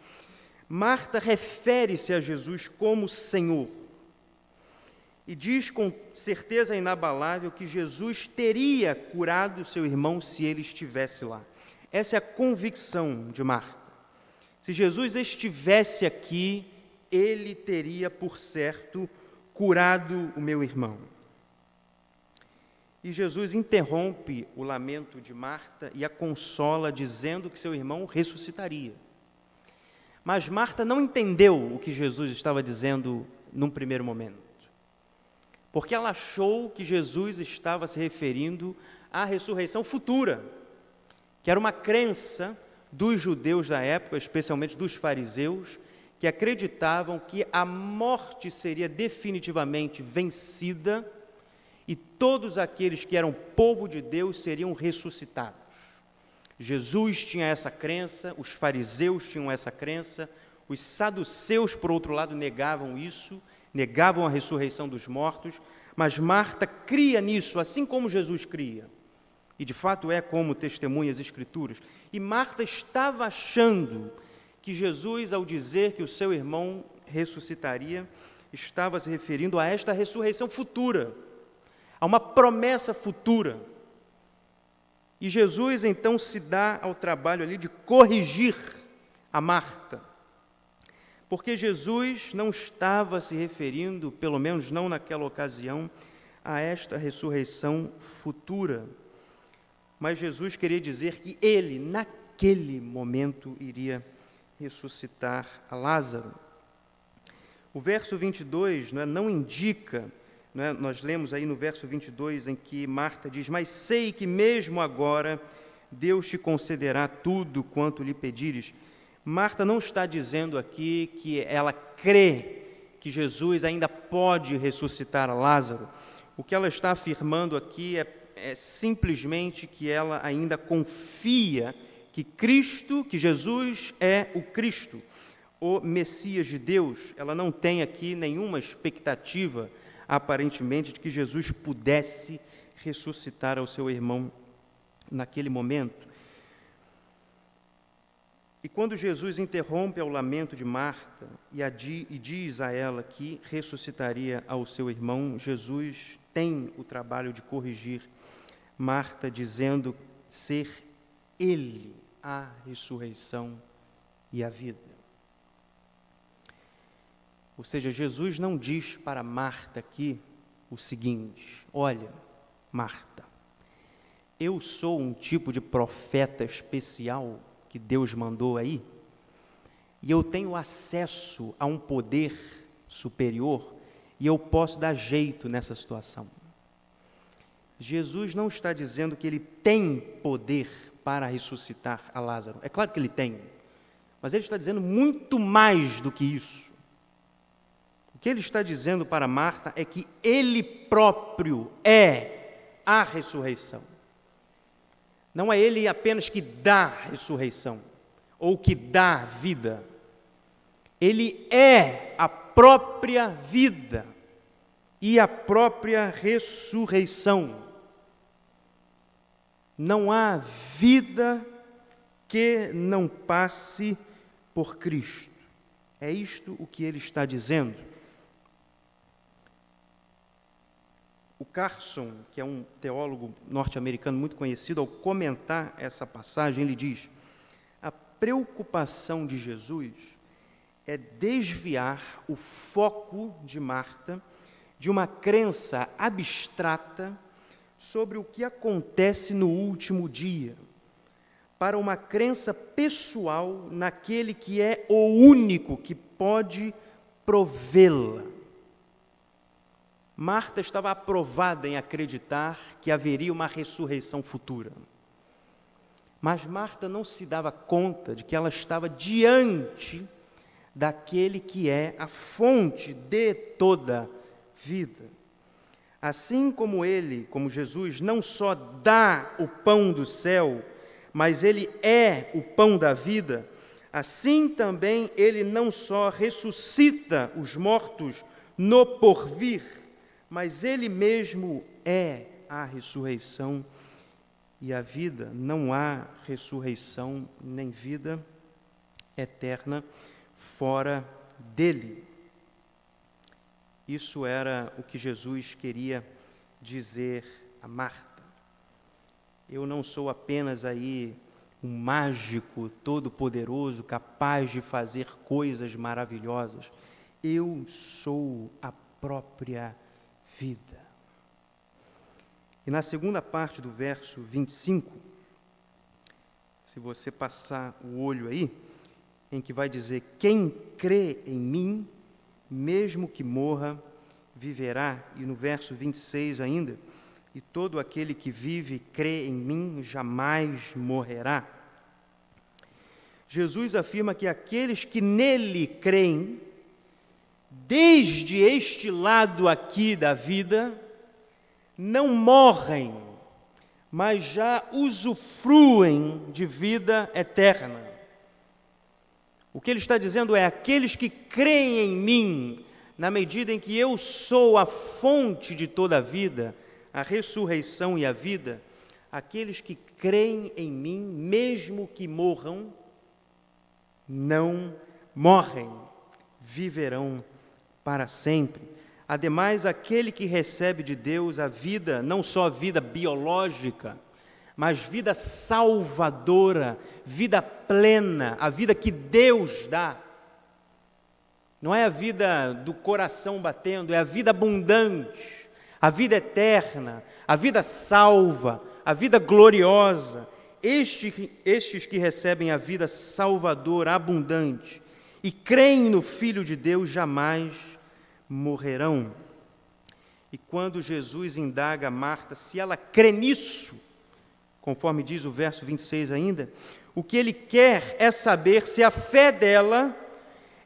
Marta refere-se a Jesus como Senhor e diz com certeza inabalável que Jesus teria curado seu irmão se ele estivesse lá. Essa é a convicção de Marta. Se Jesus estivesse aqui, ele teria, por certo, curado o meu irmão. E Jesus interrompe o lamento de Marta e a consola, dizendo que seu irmão ressuscitaria. Mas Marta não entendeu o que Jesus estava dizendo num primeiro momento, porque ela achou que Jesus estava se referindo à ressurreição futura, que era uma crença dos judeus da época, especialmente dos fariseus, que acreditavam que a morte seria definitivamente vencida e todos aqueles que eram povo de Deus seriam ressuscitados. Jesus tinha essa crença, os fariseus tinham essa crença, os saduceus, por outro lado, negavam isso, negavam a ressurreição dos mortos, mas Marta cria nisso, assim como Jesus cria. E de fato é como testemunha as Escrituras. E Marta estava achando que Jesus, ao dizer que o seu irmão ressuscitaria, estava se referindo a esta ressurreição futura, a uma promessa futura. E Jesus então se dá ao trabalho ali de corrigir a Marta, porque Jesus não estava se referindo, pelo menos não naquela ocasião, a esta ressurreição futura, mas Jesus queria dizer que ele, naquele momento, iria ressuscitar a Lázaro. O verso 22 não indica, nós lemos aí no verso 22, em que Marta diz, mas sei que mesmo agora Deus te concederá tudo quanto lhe pedires. Marta não está dizendo aqui que ela crê que Jesus ainda pode ressuscitar a Lázaro. O que ela está afirmando aqui é simplesmente que ela ainda confia que Cristo, que Jesus é o Cristo, o Messias de Deus. Ela não tem aqui nenhuma expectativa, aparentemente, de que Jesus pudesse ressuscitar ao seu irmão naquele momento. E quando Jesus interrompe o lamento de Marta e diz a ela que ressuscitaria ao seu irmão, Jesus tem o trabalho de corrigir Marta, dizendo ser Ele a ressurreição e a vida. Ou seja, Jesus não diz para Marta aqui o seguinte: olha, Marta, eu sou um tipo de profeta especial que Deus mandou aí, e eu tenho acesso a um poder superior, e eu posso dar jeito nessa situação. Jesus não está dizendo que ele tem poder para ressuscitar a Lázaro. É claro que ele tem, mas ele está dizendo muito mais do que isso. O que ele está dizendo para Marta é que ele próprio é a ressurreição. Não é ele apenas que dá ressurreição, ou que dá vida. Ele é a própria vida e a própria ressurreição. Não há vida que não passe por Cristo. É isto o que ele está dizendo. O Carson, que é um teólogo norte-americano muito conhecido, ao comentar essa passagem, ele diz: a preocupação de Jesus é desviar o foco de Marta de uma crença abstrata sobre o que acontece no último dia, para uma crença pessoal naquele que é o único que pode provê-la. Marta estava aprovada em acreditar que haveria uma ressurreição futura. Mas Marta não se dava conta de que ela estava diante daquele que é a fonte de toda vida. Assim como ele, como Jesus, não só dá o pão do céu, mas ele é o pão da vida, assim também ele não só ressuscita os mortos no porvir, mas ele mesmo é a ressurreição e a vida. Não há ressurreição nem vida eterna fora dele. Isso era o que Jesus queria dizer a Marta. Eu não sou apenas aí um mágico todo-poderoso, capaz de fazer coisas maravilhosas. Eu sou a própria vida. E na segunda parte do verso 25, se você passar o olho aí, em que vai dizer: quem crê em mim, mesmo que morra, viverá. E no verso 26 ainda: e todo aquele que vive e crê em mim jamais morrerá. Jesus afirma que aqueles que nele creem, desde este lado aqui da vida, não morrem, mas já usufruem de vida eterna. O que ele está dizendo é: aqueles que creem em mim, na medida em que eu sou a fonte de toda a vida, a ressurreição e a vida, aqueles que creem em mim, mesmo que morram, não morrem, viverão para sempre. Ademais, aquele que recebe de Deus a vida, não só a vida biológica, mas vida salvadora, vida plena, a vida que Deus dá. Não é a vida do coração batendo, é a vida abundante, a vida eterna, a vida salva, a vida gloriosa. Estes que recebem a vida salvadora, abundante, e creem no Filho de Deus, jamais morrerão. E quando Jesus indaga a Marta se ela crê nisso, conforme diz o verso 26 ainda, o que ele quer é saber se a fé dela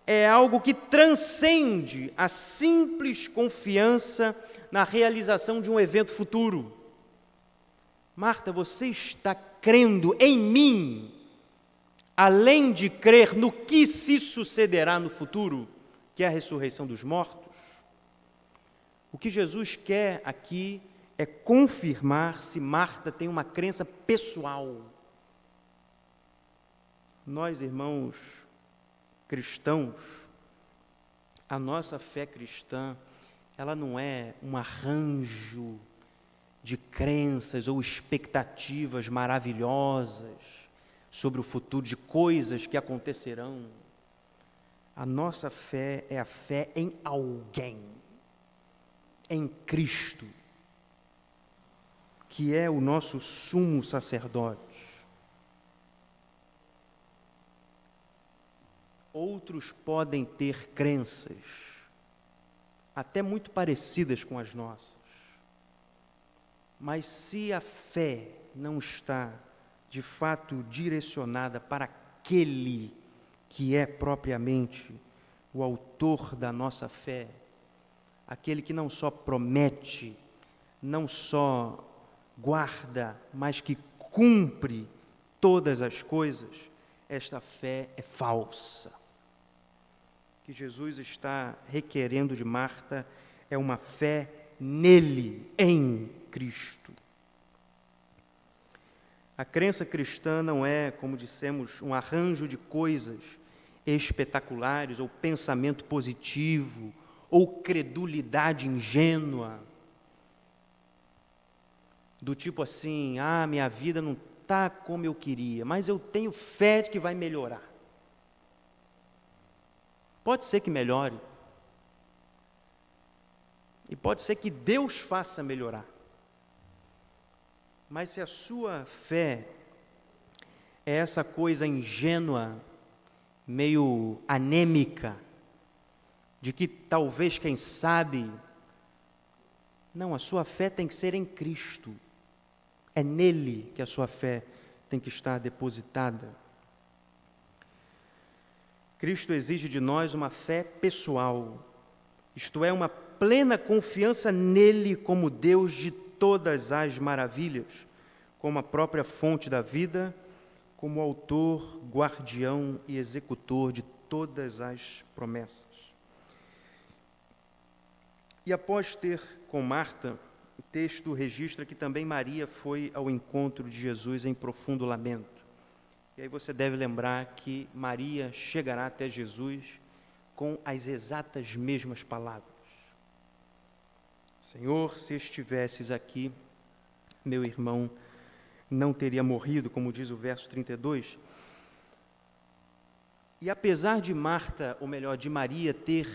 é algo que transcende a simples confiança na realização de um evento futuro. Marta, você está crendo em mim, além de crer no que se sucederá no futuro, que é a ressurreição dos mortos? O que Jesus quer aqui é confirmar se Marta tem uma crença pessoal. Nós, irmãos cristãos, a nossa fé cristã, ela não é um arranjo de crenças ou expectativas maravilhosas sobre o futuro, de coisas que acontecerão. A nossa fé é a fé em alguém, em Cristo, que é o nosso sumo sacerdote. Outros podem ter crenças, até muito parecidas com as nossas, mas se a fé não está, de fato, direcionada para aquele que é propriamente o autor da nossa fé, aquele que não só promete, não só guarda, mas que cumpre todas as coisas, esta fé é falsa. O que Jesus está requerendo de Marta é uma fé nele, em Cristo. A crença cristã não é, como dissemos, um arranjo de coisas espetaculares, ou pensamento positivo, ou credulidade ingênua, do tipo assim, minha vida não está como eu queria, mas eu tenho fé de que vai melhorar. Pode ser que melhore, e pode ser que Deus faça melhorar, mas se a sua fé é essa coisa ingênua, meio anêmica, de que talvez, quem sabe, não, a sua fé tem que ser em Cristo, é nele que a sua fé tem que estar depositada. Cristo exige de nós uma fé pessoal, isto é, uma plena confiança nele como Deus de todas as maravilhas, como a própria fonte da vida, como autor, guardião e executor de todas as promessas. E após ter com Marta, o texto registra que também Maria foi ao encontro de Jesus em profundo lamento. E aí você deve lembrar que Maria chegará até Jesus com as exatas mesmas palavras. Senhor, se estivesses aqui, meu irmão não teria morrido, como diz o verso 32. E apesar de Marta, ou melhor, de Maria, ter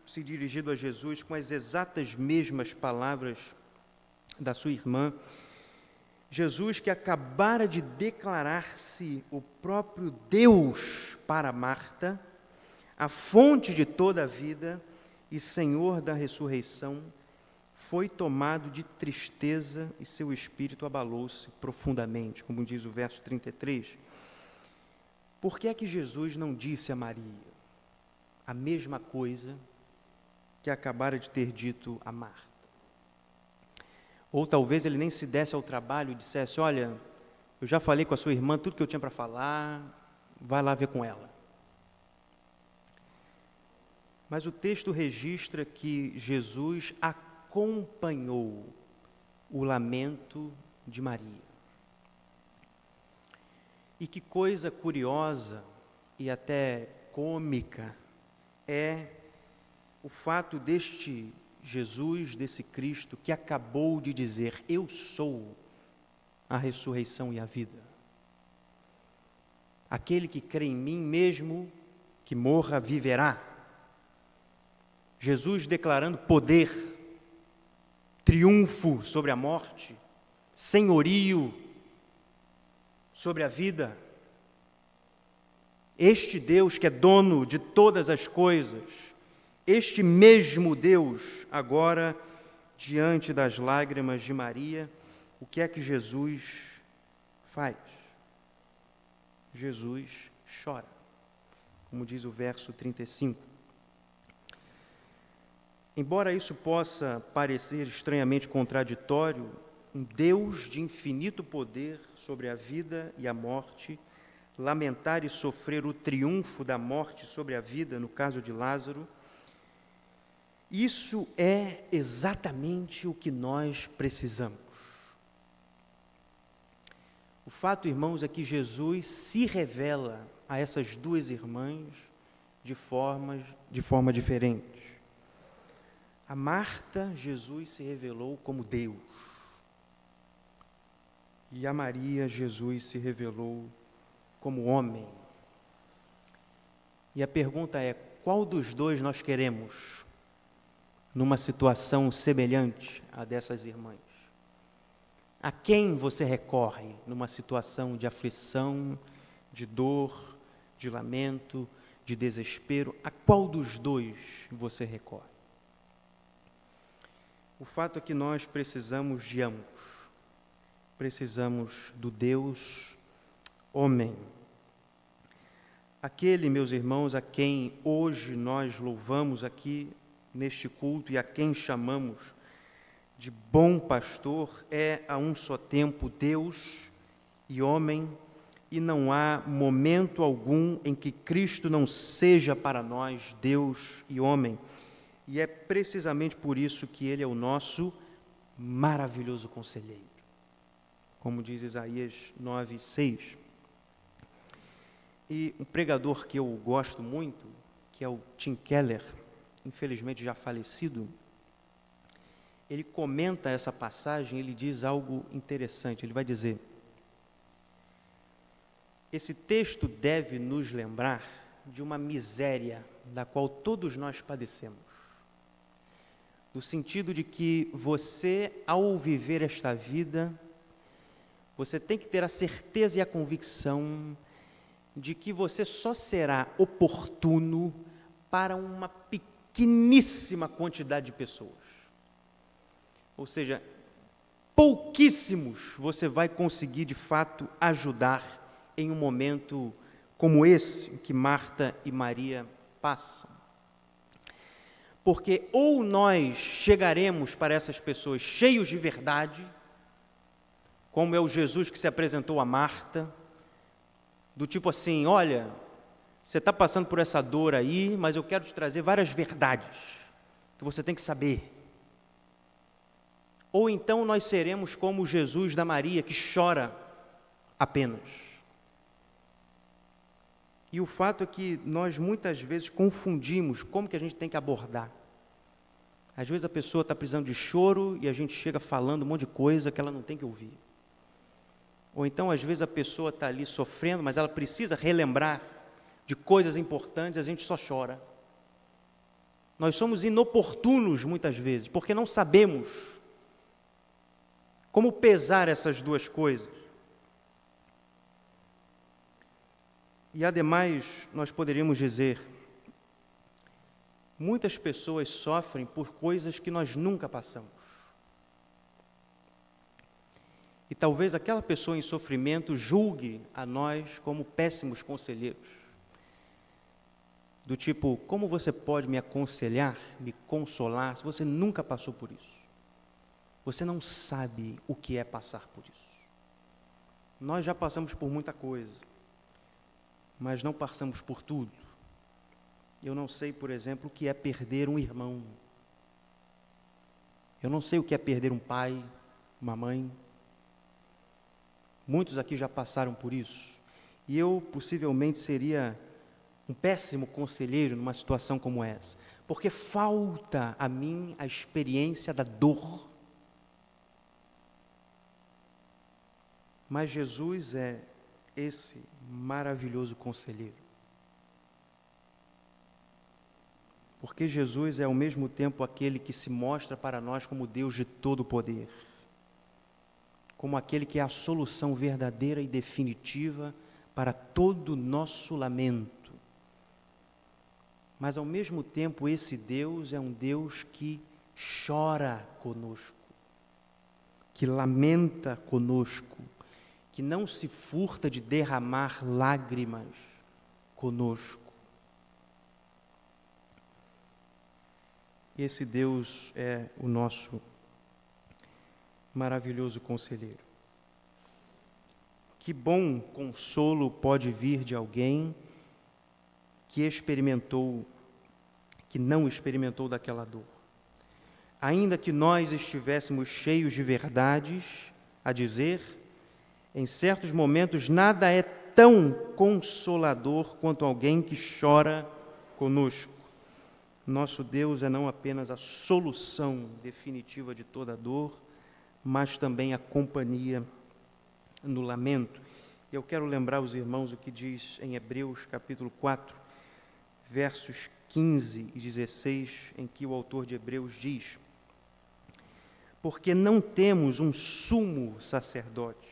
se dirigido a Jesus com as exatas mesmas palavras da sua irmã, Jesus, que acabara de declarar-se o próprio Deus para Marta, a fonte de toda a vida e Senhor da ressurreição, foi tomado de tristeza e seu espírito abalou-se profundamente, como diz o verso 33. Por que é que Jesus não disse a Maria a mesma coisa que acabara de ter dito a Marta? Ou talvez ele nem se desse ao trabalho e dissesse, olha, eu já falei com a sua irmã tudo que eu tinha para falar, vai lá ver com ela. Mas o texto registra que Jesus acompanhou o lamento de Maria. E que coisa curiosa e até cômica é o fato deste Jesus, desse Cristo, que acabou de dizer, eu sou a ressurreição e a vida. Aquele que crê em mim, mesmo que morra, viverá. Jesus declarando poder, triunfo sobre a morte, senhorio sobre a vida. Este Deus que é dono de todas as coisas, este mesmo Deus, agora, diante das lágrimas de Maria, o que é que Jesus faz? Jesus chora, como diz o verso 35. Embora isso possa parecer estranhamente contraditório, um Deus de infinito poder sobre a vida e a morte, lamentar e sofrer o triunfo da morte sobre a vida, no caso de Lázaro, isso é exatamente o que nós precisamos. O fato, irmãos, é que Jesus se revela a essas duas irmãs de forma diferente. A Marta, Jesus se revelou como Deus. E a Maria, Jesus se revelou como homem. E a pergunta é, qual dos dois nós queremos numa situação semelhante à dessas irmãs? A quem você recorre numa situação de aflição, de dor, de lamento, de desespero? A qual dos dois você recorre? O fato é que nós precisamos de ambos. Precisamos do Deus homem. Aquele, meus irmãos, a quem hoje nós louvamos aqui neste culto e a quem chamamos de bom pastor, é a um só tempo Deus e homem, e não há momento algum em que Cristo não seja para nós Deus e homem. E é precisamente por isso que Ele é o nosso maravilhoso conselheiro. Como diz Isaías 9:6. E um pregador que eu gosto muito, que é o Tim Keller, infelizmente já falecido, ele comenta essa passagem, ele diz algo interessante. Ele vai dizer: esse texto deve nos lembrar de uma miséria da qual todos nós padecemos. No sentido de que você, ao viver esta vida, você tem que ter a certeza e a convicção de que você só será oportuno para uma pequeníssima quantidade de pessoas. Ou seja, pouquíssimos você vai conseguir de fato ajudar em um momento como esse que Marta e Maria passam. Porque ou nós chegaremos para essas pessoas cheios de verdade, como é o Jesus que se apresentou a Marta, do tipo assim: olha, você está passando por essa dor aí, mas eu quero te trazer várias verdades que você tem que saber. Ou então nós seremos como o Jesus da Maria, que chora apenas. E o fato é que nós muitas vezes confundimos como que a gente tem que abordar. Às vezes a pessoa está precisando de choro e a gente chega falando um monte de coisa que ela não tem que ouvir. Ou então, às vezes, a pessoa está ali sofrendo, mas ela precisa relembrar de coisas importantes, a gente só chora. Nós somos inoportunos muitas vezes, porque não sabemos como pesar essas duas coisas. E, ademais, nós poderíamos dizer, muitas pessoas sofrem por coisas que nós nunca passamos. E talvez aquela pessoa em sofrimento julgue a nós como péssimos conselheiros. Do tipo: como você pode me aconselhar, me consolar, se você nunca passou por isso? Você não sabe o que é passar por isso. Nós já passamos por muita coisa, mas não passamos por tudo. Eu não sei, por exemplo, o que é perder um irmão. Eu não sei o que é perder um pai, uma mãe. Muitos aqui já passaram por isso. E eu possivelmente seria um péssimo conselheiro numa situação como essa, porque falta a mim a experiência da dor. Mas Jesus é esse maravilhoso conselheiro. Porque Jesus é ao mesmo tempo aquele que se mostra para nós como Deus de todo poder, como aquele que é a solução verdadeira e definitiva para todo o nosso lamento. Mas ao mesmo tempo esse Deus é um Deus que chora conosco, que lamenta conosco, que não se furta de derramar lágrimas conosco. Esse Deus é o nosso maravilhoso conselheiro. Que bom consolo pode vir de alguém que não experimentou daquela dor. Ainda que nós estivéssemos cheios de verdades a dizer, em certos momentos nada é tão consolador quanto alguém que chora conosco. Nosso Deus é não apenas a solução definitiva de toda dor, mas também a companhia no lamento. Eu quero lembrar os irmãos o que diz em Hebreus capítulo 4, versos 15 e 16, em que o autor de Hebreus diz: porque não temos um sumo sacerdote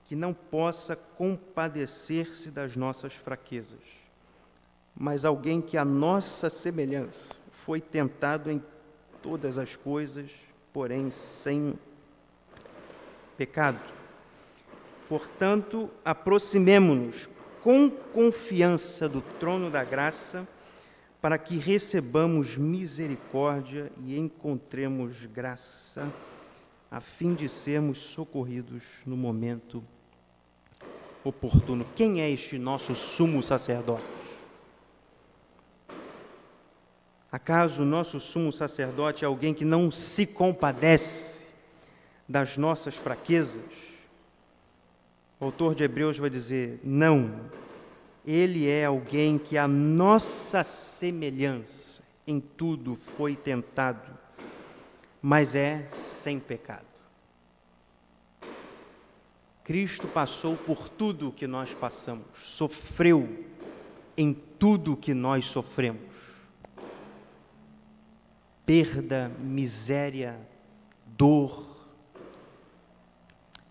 que não possa compadecer-se das nossas fraquezas, mas alguém que à nossa semelhança foi tentado em todas as coisas, porém sem pecado. Portanto, aproximemo-nos com confiança do trono da graça, para que recebamos misericórdia e encontremos graça, a fim de sermos socorridos no momento oportuno. Quem é este nosso sumo sacerdote? Acaso o nosso sumo sacerdote é alguém que não se compadece das nossas fraquezas? O autor de Hebreus vai dizer: não, ele é alguém que a nossa semelhança em tudo foi tentado, mas é sem pecado. Cristo passou por tudo o que nós passamos, sofreu em tudo o que nós sofremos. Perda, miséria, dor,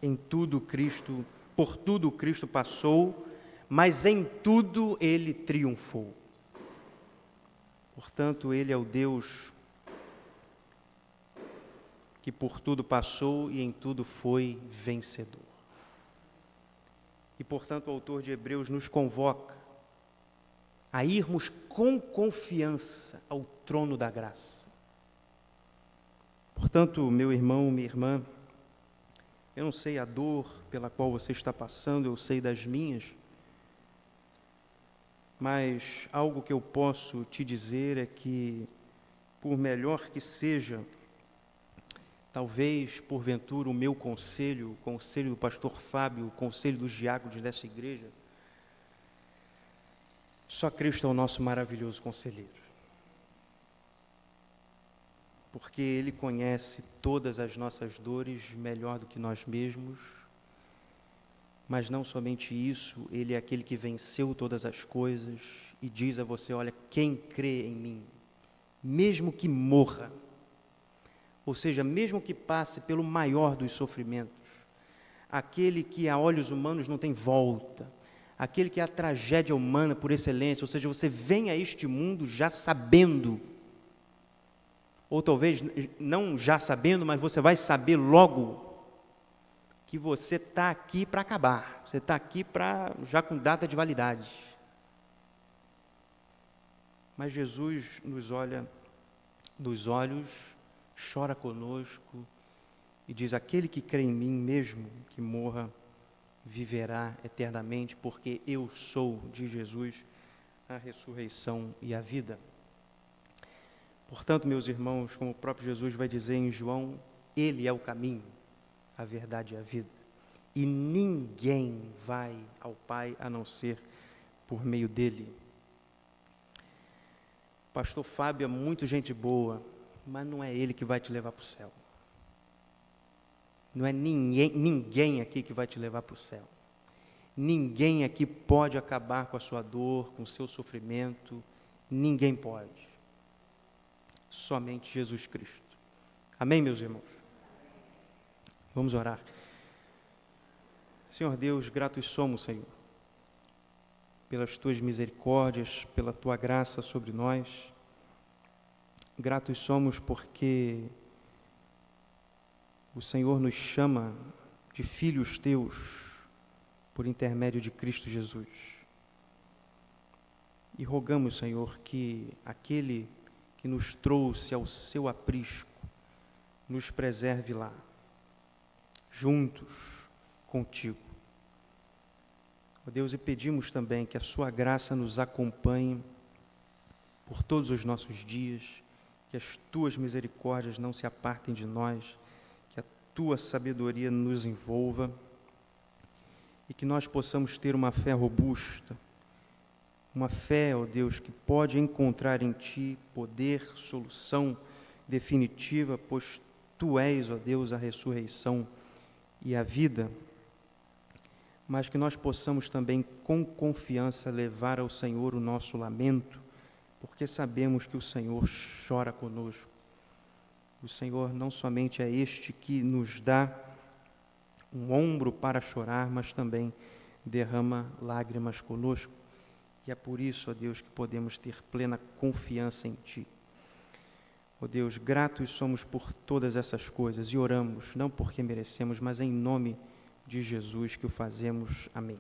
em tudo Cristo, por tudo Cristo passou, mas em tudo Ele triunfou. Portanto, Ele é o Deus que por tudo passou e em tudo foi vencedor. E, portanto, o autor de Hebreus nos convoca a irmos com confiança ao trono da graça. Portanto, meu irmão, minha irmã, eu não sei a dor pela qual você está passando, eu sei das minhas, mas algo que eu posso te dizer é que, por melhor que seja, talvez, porventura, o meu conselho, o conselho do pastor Fábio, o conselho dos diáconos dessa igreja, só Cristo é o nosso maravilhoso conselheiro. Porque Ele conhece todas as nossas dores melhor do que nós mesmos, mas não somente isso, Ele é aquele que venceu todas as coisas e diz a você: olha, quem crê em mim, mesmo que morra, ou seja, mesmo que passe pelo maior dos sofrimentos, aquele que a olhos humanos não tem volta, aquele que é a tragédia humana por excelência, ou seja, você vem a este mundo já sabendo, ou talvez não já sabendo, mas você vai saber logo que você está aqui para acabar, você está aqui já com data de validade. Mas Jesus nos olha nos olhos, chora conosco e diz: aquele que crê em mim, mesmo que morra, viverá eternamente, porque eu sou, de Jesus, a ressurreição e a vida. Portanto, meus irmãos, como o próprio Jesus vai dizer em João, Ele é o caminho, a verdade e a vida. E ninguém vai ao Pai a não ser por meio dEle. Pastor Fábio é muito gente boa, mas não é ele que vai te levar para o céu. Não é ninguém aqui que vai te levar para o céu. Ninguém aqui pode acabar com a sua dor, com o seu sofrimento. Ninguém pode. Somente Jesus Cristo. Amém, meus irmãos? Vamos orar. Senhor Deus, gratos somos, Senhor, pelas Tuas misericórdias, pela Tua graça sobre nós. Gratos somos porque o Senhor nos chama de filhos Teus por intermédio de Cristo Jesus. E rogamos, Senhor, que aquele que nos trouxe ao Seu aprisco nos preserve lá, juntos contigo. Ó Deus, e pedimos também que a Sua graça nos acompanhe por todos os nossos dias, que as Tuas misericórdias não se apartem de nós, que a Tua sabedoria nos envolva e que nós possamos ter uma fé robusta, uma fé, ó Deus, que pode encontrar em Ti poder, solução definitiva, pois Tu és, ó Deus, a ressurreição e a vida, mas que nós possamos também, com confiança, levar ao Senhor o nosso lamento, porque sabemos que o Senhor chora conosco. O Senhor não somente é este que nos dá um ombro para chorar, mas também derrama lágrimas conosco. E é por isso, ó Deus, que podemos ter plena confiança em Ti. Ó Deus, gratos somos por todas essas coisas e oramos, não porque merecemos, mas em nome de Jesus que o fazemos. Amém.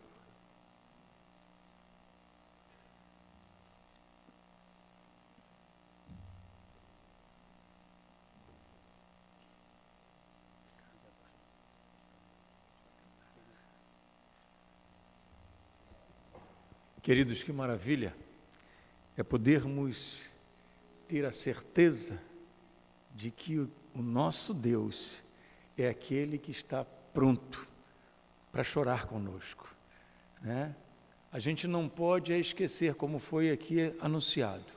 Queridos, que maravilha é podermos ter a certeza de que o nosso Deus é aquele que está pronto para chorar conosco, né? A gente não pode esquecer, como foi aqui anunciado,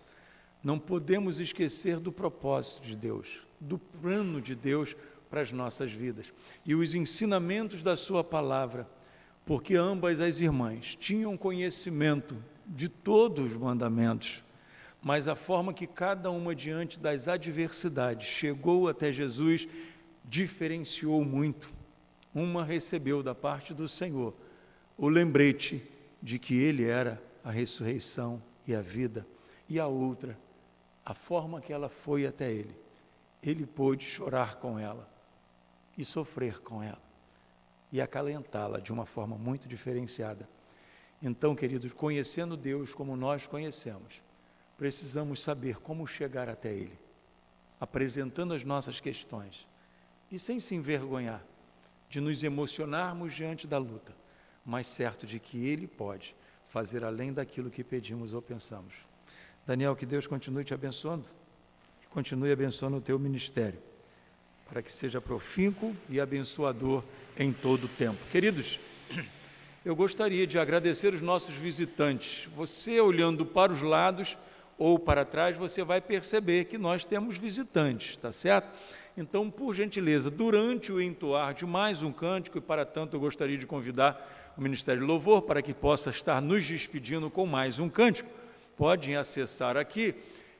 não podemos esquecer do propósito de Deus, do plano de Deus para as nossas vidas e os ensinamentos da sua palavra, porque ambas as irmãs tinham conhecimento de todos os mandamentos, mas a forma que cada uma, diante das adversidades, chegou até Jesus, diferenciou muito. Uma recebeu da parte do Senhor o lembrete de que Ele era a ressurreição e a vida, e a outra, a forma que ela foi até Ele. Ele pôde chorar com ela e sofrer com ela e acalentá-la de uma forma muito diferenciada. Então, queridos, conhecendo Deus como nós conhecemos, precisamos saber como chegar até Ele, apresentando as nossas questões e sem se envergonhar de nos emocionarmos diante da luta, mas certo de que Ele pode fazer além daquilo que pedimos ou pensamos. Daniel, que Deus continue te abençoando e continue abençoando o teu ministério, para que seja profícuo e abençoador em todo o tempo. Queridos, eu gostaria de agradecer os nossos visitantes. Você, olhando para os lados ou para trás, você vai perceber que nós temos visitantes, tá certo? Então, por gentileza, durante o entoar de mais um cântico, e para tanto eu gostaria de convidar o Ministério de Louvor para que possa estar nos despedindo com mais um cântico, podem acessar aqui.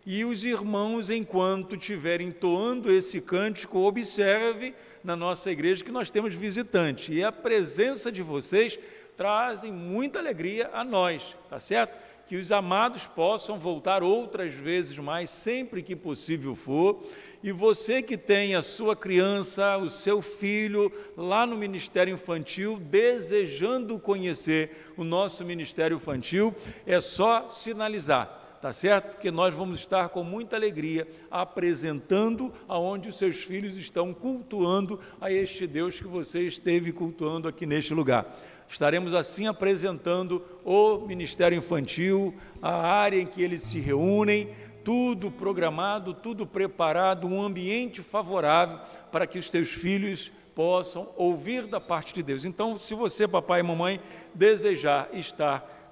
E os irmãos, enquanto estiverem entoando esse cântico, observe na nossa igreja que nós temos visitantes. E a presença de vocês trazem muita alegria a nós, tá certo? Que os amados possam voltar outras vezes mais, sempre que possível for. E você que tem a sua criança, o seu filho lá no Ministério Infantil, desejando conhecer o nosso Ministério Infantil, é só sinalizar. Tá certo? Porque nós vamos estar com muita alegria apresentando aonde os seus filhos estão cultuando a este Deus que você esteve cultuando aqui neste lugar. Estaremos assim apresentando o Ministério Infantil, a área em que eles se reúnem, tudo programado, tudo preparado, um ambiente favorável para que os teus filhos possam ouvir da parte de Deus. Então, se você, papai e mamãe, desejar estar,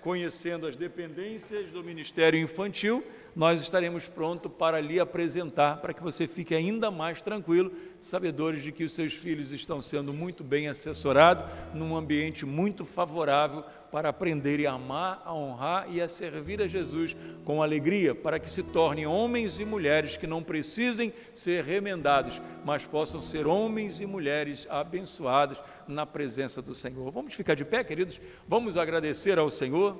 conhecendo as dependências do Ministério Infantil, nós estaremos prontos para lhe apresentar, para que você fique ainda mais tranquilo, sabedores de que os seus filhos estão sendo muito bem assessorados, num ambiente muito favorável para aprenderem a amar, a honrar e a servir a Jesus com alegria, para que se tornem homens e mulheres que não precisem ser remendados, mas possam ser homens e mulheres abençoados na presença do Senhor. Vamos ficar de pé, queridos? Vamos agradecer ao Senhor.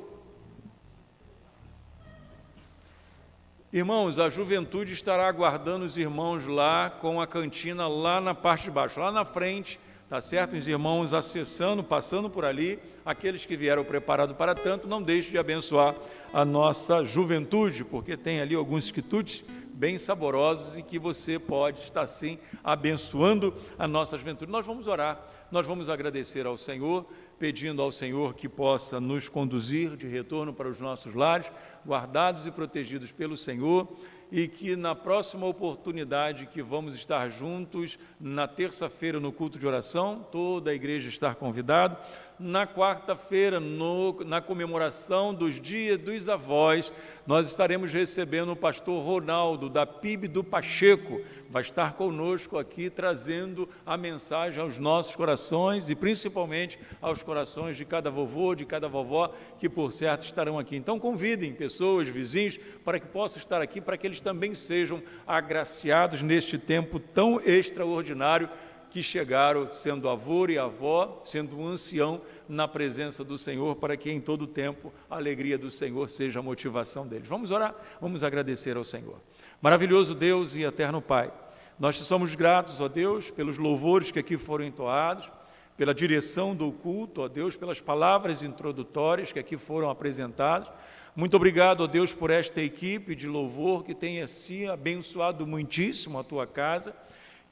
Irmãos, a juventude estará aguardando os irmãos lá com a cantina lá na parte de baixo, lá na frente, tá certo? Os irmãos acessando, passando por ali, aqueles que vieram preparados para tanto, não deixe de abençoar a nossa juventude, porque tem ali alguns quitutes bem saborosos e que você pode estar sim abençoando a nossa juventude. Nós vamos orar, nós vamos agradecer ao Senhor, pedindo ao Senhor que possa nos conduzir de retorno para os nossos lares, guardados e protegidos pelo Senhor, e que na próxima oportunidade que vamos estar juntos, na terça-feira no culto de oração, toda a igreja está convidada, na quarta-feira, na comemoração dos Dias dos Avós, nós estaremos recebendo o pastor Ronaldo, da PIB do Pacheco, vai estar conosco aqui, trazendo a mensagem aos nossos corações e principalmente aos corações de cada vovô, de cada vovó, que por certo estarão aqui. Então convidem pessoas, vizinhos, para que possam estar aqui, para que eles também sejam agraciados neste tempo tão extraordinário que chegaram sendo avô e avó, sendo um ancião na presença do Senhor, para que em todo tempo a alegria do Senhor seja a motivação deles. Vamos orar, vamos agradecer ao Senhor. Maravilhoso Deus e eterno Pai, nós te somos gratos, ó Deus, pelos louvores que aqui foram entoados, pela direção do culto, ó Deus, pelas palavras introdutórias que aqui foram apresentadas. Muito obrigado, ó Deus, por esta equipe de louvor que tem assim abençoado muitíssimo a tua casa.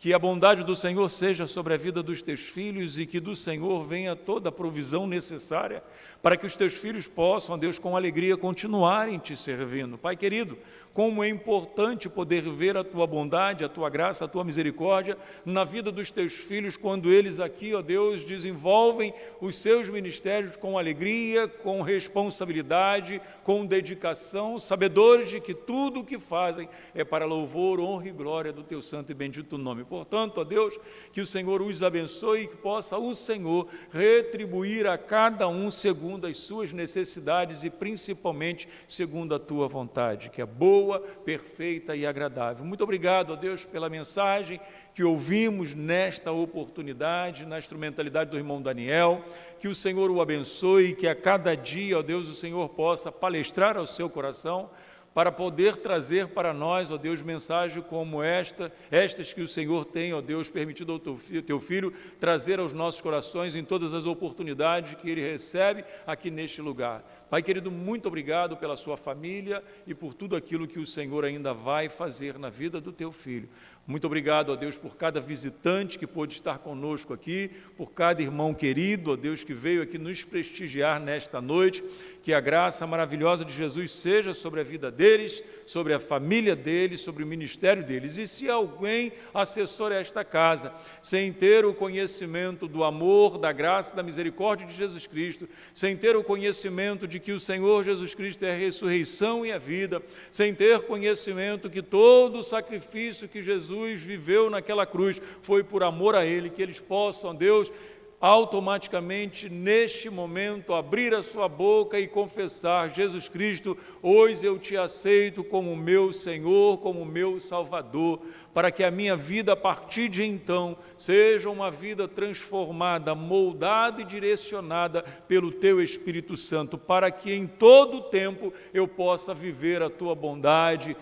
Que a bondade do Senhor seja sobre a vida dos teus filhos e que do Senhor venha toda a provisão necessária para que os teus filhos possam, ó Deus, com alegria continuarem te servindo. Pai querido, como é importante poder ver a tua bondade, a tua graça, a tua misericórdia na vida dos teus filhos, quando eles aqui, ó Deus, desenvolvem os seus ministérios com alegria, com responsabilidade, com dedicação, sabedores de que tudo o que fazem é para louvor, honra e glória do teu santo e bendito nome. Portanto, ó Deus, que o Senhor os abençoe e que possa o Senhor retribuir a cada um segundo as suas necessidades e principalmente segundo a tua vontade, que é boa, perfeita e agradável. Muito obrigado, ó Deus, pela mensagem que ouvimos nesta oportunidade, na instrumentalidade do irmão Daniel, que o Senhor o abençoe, que a cada dia, ó Deus, o Senhor possa palestrar ao seu coração, para poder trazer para nós, ó Deus, mensagem como estas que o Senhor tem, ó Deus, permitido ao teu filho trazer aos nossos corações em todas as oportunidades que ele recebe aqui neste lugar. Pai querido, muito obrigado pela sua família e por tudo aquilo que o Senhor ainda vai fazer na vida do teu filho. Muito obrigado, ó Deus, por cada visitante que pôde estar conosco aqui, por cada irmão querido, ó Deus, que veio aqui nos prestigiar nesta noite. Que a graça maravilhosa de Jesus seja sobre a vida deles, sobre a família deles, sobre o ministério deles. E se alguém acessou esta casa sem ter o conhecimento do amor, da graça, da misericórdia de Jesus Cristo, sem ter o conhecimento de que o Senhor Jesus Cristo é a ressurreição e a vida, sem ter conhecimento que todo o sacrifício que Jesus viveu naquela cruz foi por amor a Ele, que eles possam, Deus, automaticamente, neste momento, abrir a sua boca e confessar: Jesus Cristo, hoje eu te aceito como meu Senhor, como meu Salvador, para que a minha vida, a partir de então, seja uma vida transformada, moldada e direcionada pelo Teu Espírito Santo, para que em todo o tempo eu possa viver a Tua bondade,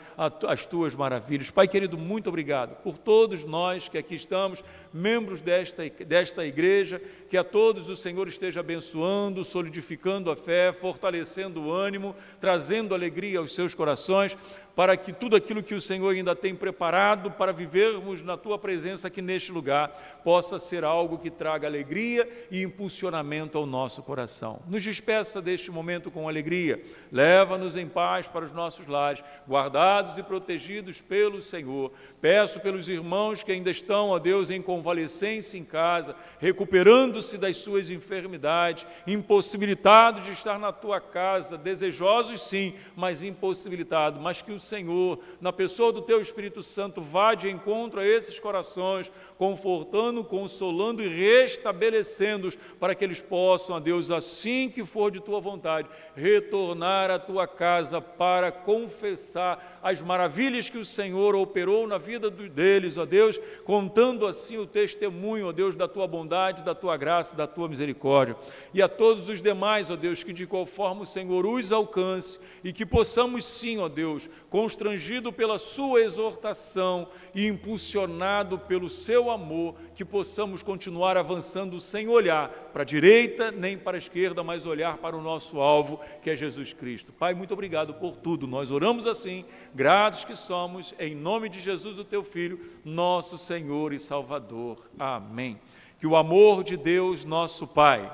as Tuas maravilhas. Pai querido, muito obrigado por todos nós que aqui estamos, membros desta igreja, que a todos o Senhor esteja abençoando, solidificando a fé, fortalecendo o ânimo, trazendo alegria aos seus corações, para que tudo aquilo que o Senhor ainda tem preparado para vivermos na Tua presença aqui neste lugar, possa ser algo que traga alegria e impulsionamento ao nosso coração. Nos despeça deste momento com alegria, leva-nos em paz para os nossos lares, guardados e protegidos pelo Senhor. Peço pelos irmãos que ainda estão, ó Deus, em convalescência em casa, recuperando-se das suas enfermidades, impossibilitados de estar na Tua casa, desejosos sim, mas impossibilitados, mas que o Senhor, na pessoa do Teu Espírito Santo, vá de encontro a esses corações, confortando, consolando e restabelecendo-os, para que eles possam, ó Deus, assim que for de Tua vontade, retornar à Tua casa para confessar as maravilhas que o Senhor operou na vida deles, ó Deus, contando assim o testemunho, ó Deus, da Tua bondade, da Tua graça, da Tua misericórdia. E a todos os demais, ó Deus, que de qual forma o Senhor os alcance e que possamos sim, ó Deus, constrangido pela sua exortação e impulsionado pelo seu amor, que possamos continuar avançando sem olhar para a direita nem para a esquerda, mas olhar para o nosso alvo, que é Jesus Cristo. Pai, muito obrigado por tudo. Nós oramos assim, gratos que somos, em nome de Jesus, o Teu Filho, nosso Senhor e Salvador. Amém. Que o amor de Deus, nosso Pai,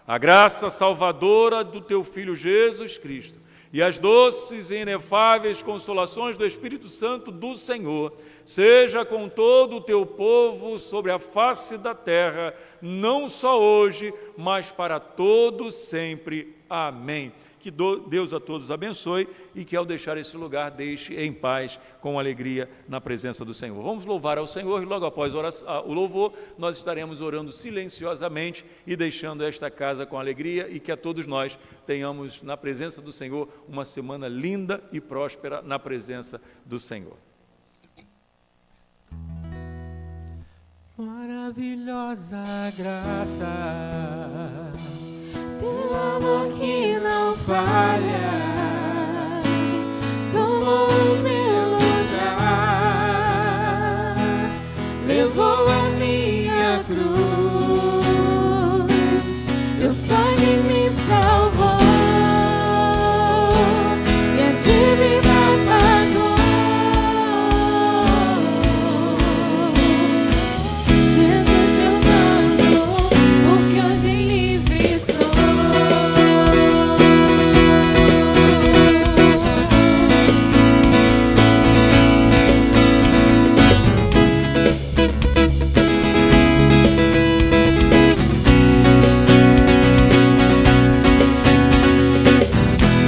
a graça salvadora do Teu Filho Jesus Cristo, e as doces e inefáveis consolações do Espírito Santo do Senhor seja com todo o teu povo sobre a face da terra, não só hoje, mas para todos sempre. Amém. Que Deus a todos abençoe e que ao deixar esse lugar deixe em paz, com alegria na presença do Senhor. Vamos louvar ao Senhor e logo após o louvor nós estaremos orando silenciosamente e deixando esta casa com alegria, e que a todos nós tenhamos na presença do Senhor uma semana linda e próspera na presença do Senhor. Maravilhosa graça, teu amor que não falha, tomou o meu lugar, levou a minha cruz, teu sangue me salvou, e a dívida pagou. Jesus, eu canto, porque hoje livre sou.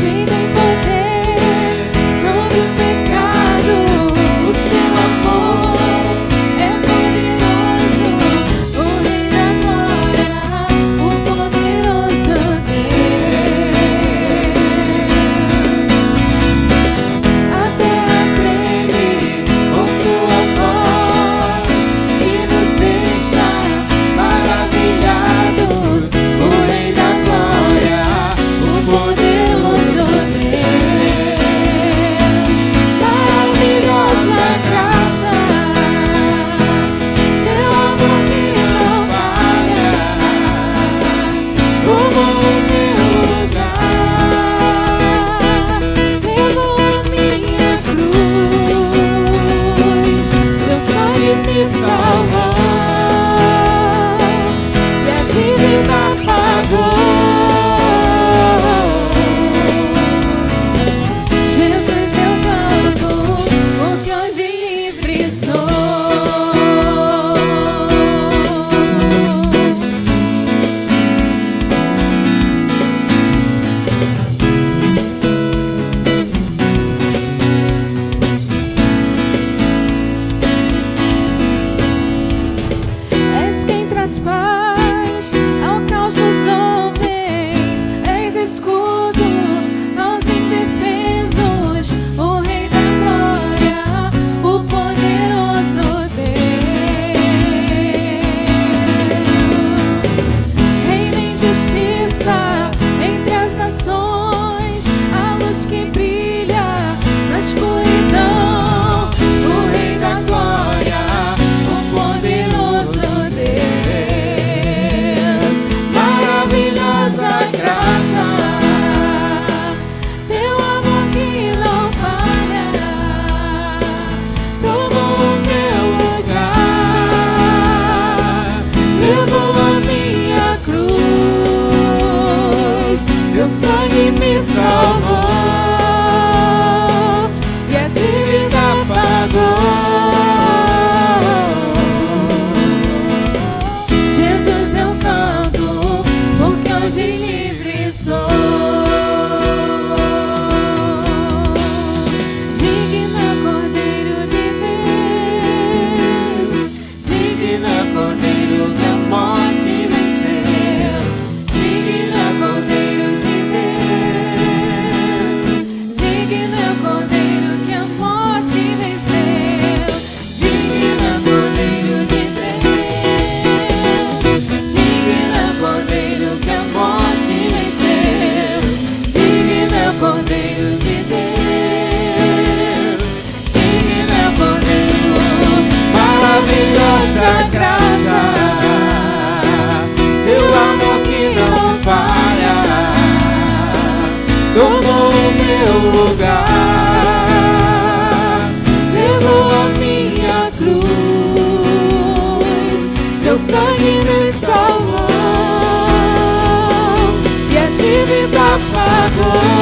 Quem tem poder sobre o pecado, o seu amor é poderoso, o Rei da glória, o poderoso Deus. A terra treme com sua voz e nos deixa maravilhados, o Rei da glória, o poderoso Deus. Maravilhosa graça, teu amor que não falha, tomou o meu lugar, levou a minha cruz, teu sangue me salvou, e a dívida pagou. Jesus, eu canto, porque hoje livre sou. És quem traz paz ao caos dos homens, és escudo aos indefesos, o Rei da glória, o poderoso Deus. Reina em justiça entre as nações, a luz que brilha na escuridão, o Rei da glória, o poderoso Deus. Maravilhosa graça, teu amor que não falha, tomou o meu lugar, levou a minha cruz, teu sangue me salvou, e a dívida pagou. Jesus, eu canto, porque hoje livre sou. Digna Cordeiro de Deus, digna Cordeiro que a morte venceu, digna Cordeiro de Deus, digna Cordeiro que a morte venceu, digna Cordeiro de Deus, digna Cordeiro que a morte venceu, digna Cordeiro de Deus, digna Cordeiro. Maravilhosa graça, teu amor que não falha, tomou o meu lugar, levou a minha cruz, teu sangue me salvou, e a dívida pagou.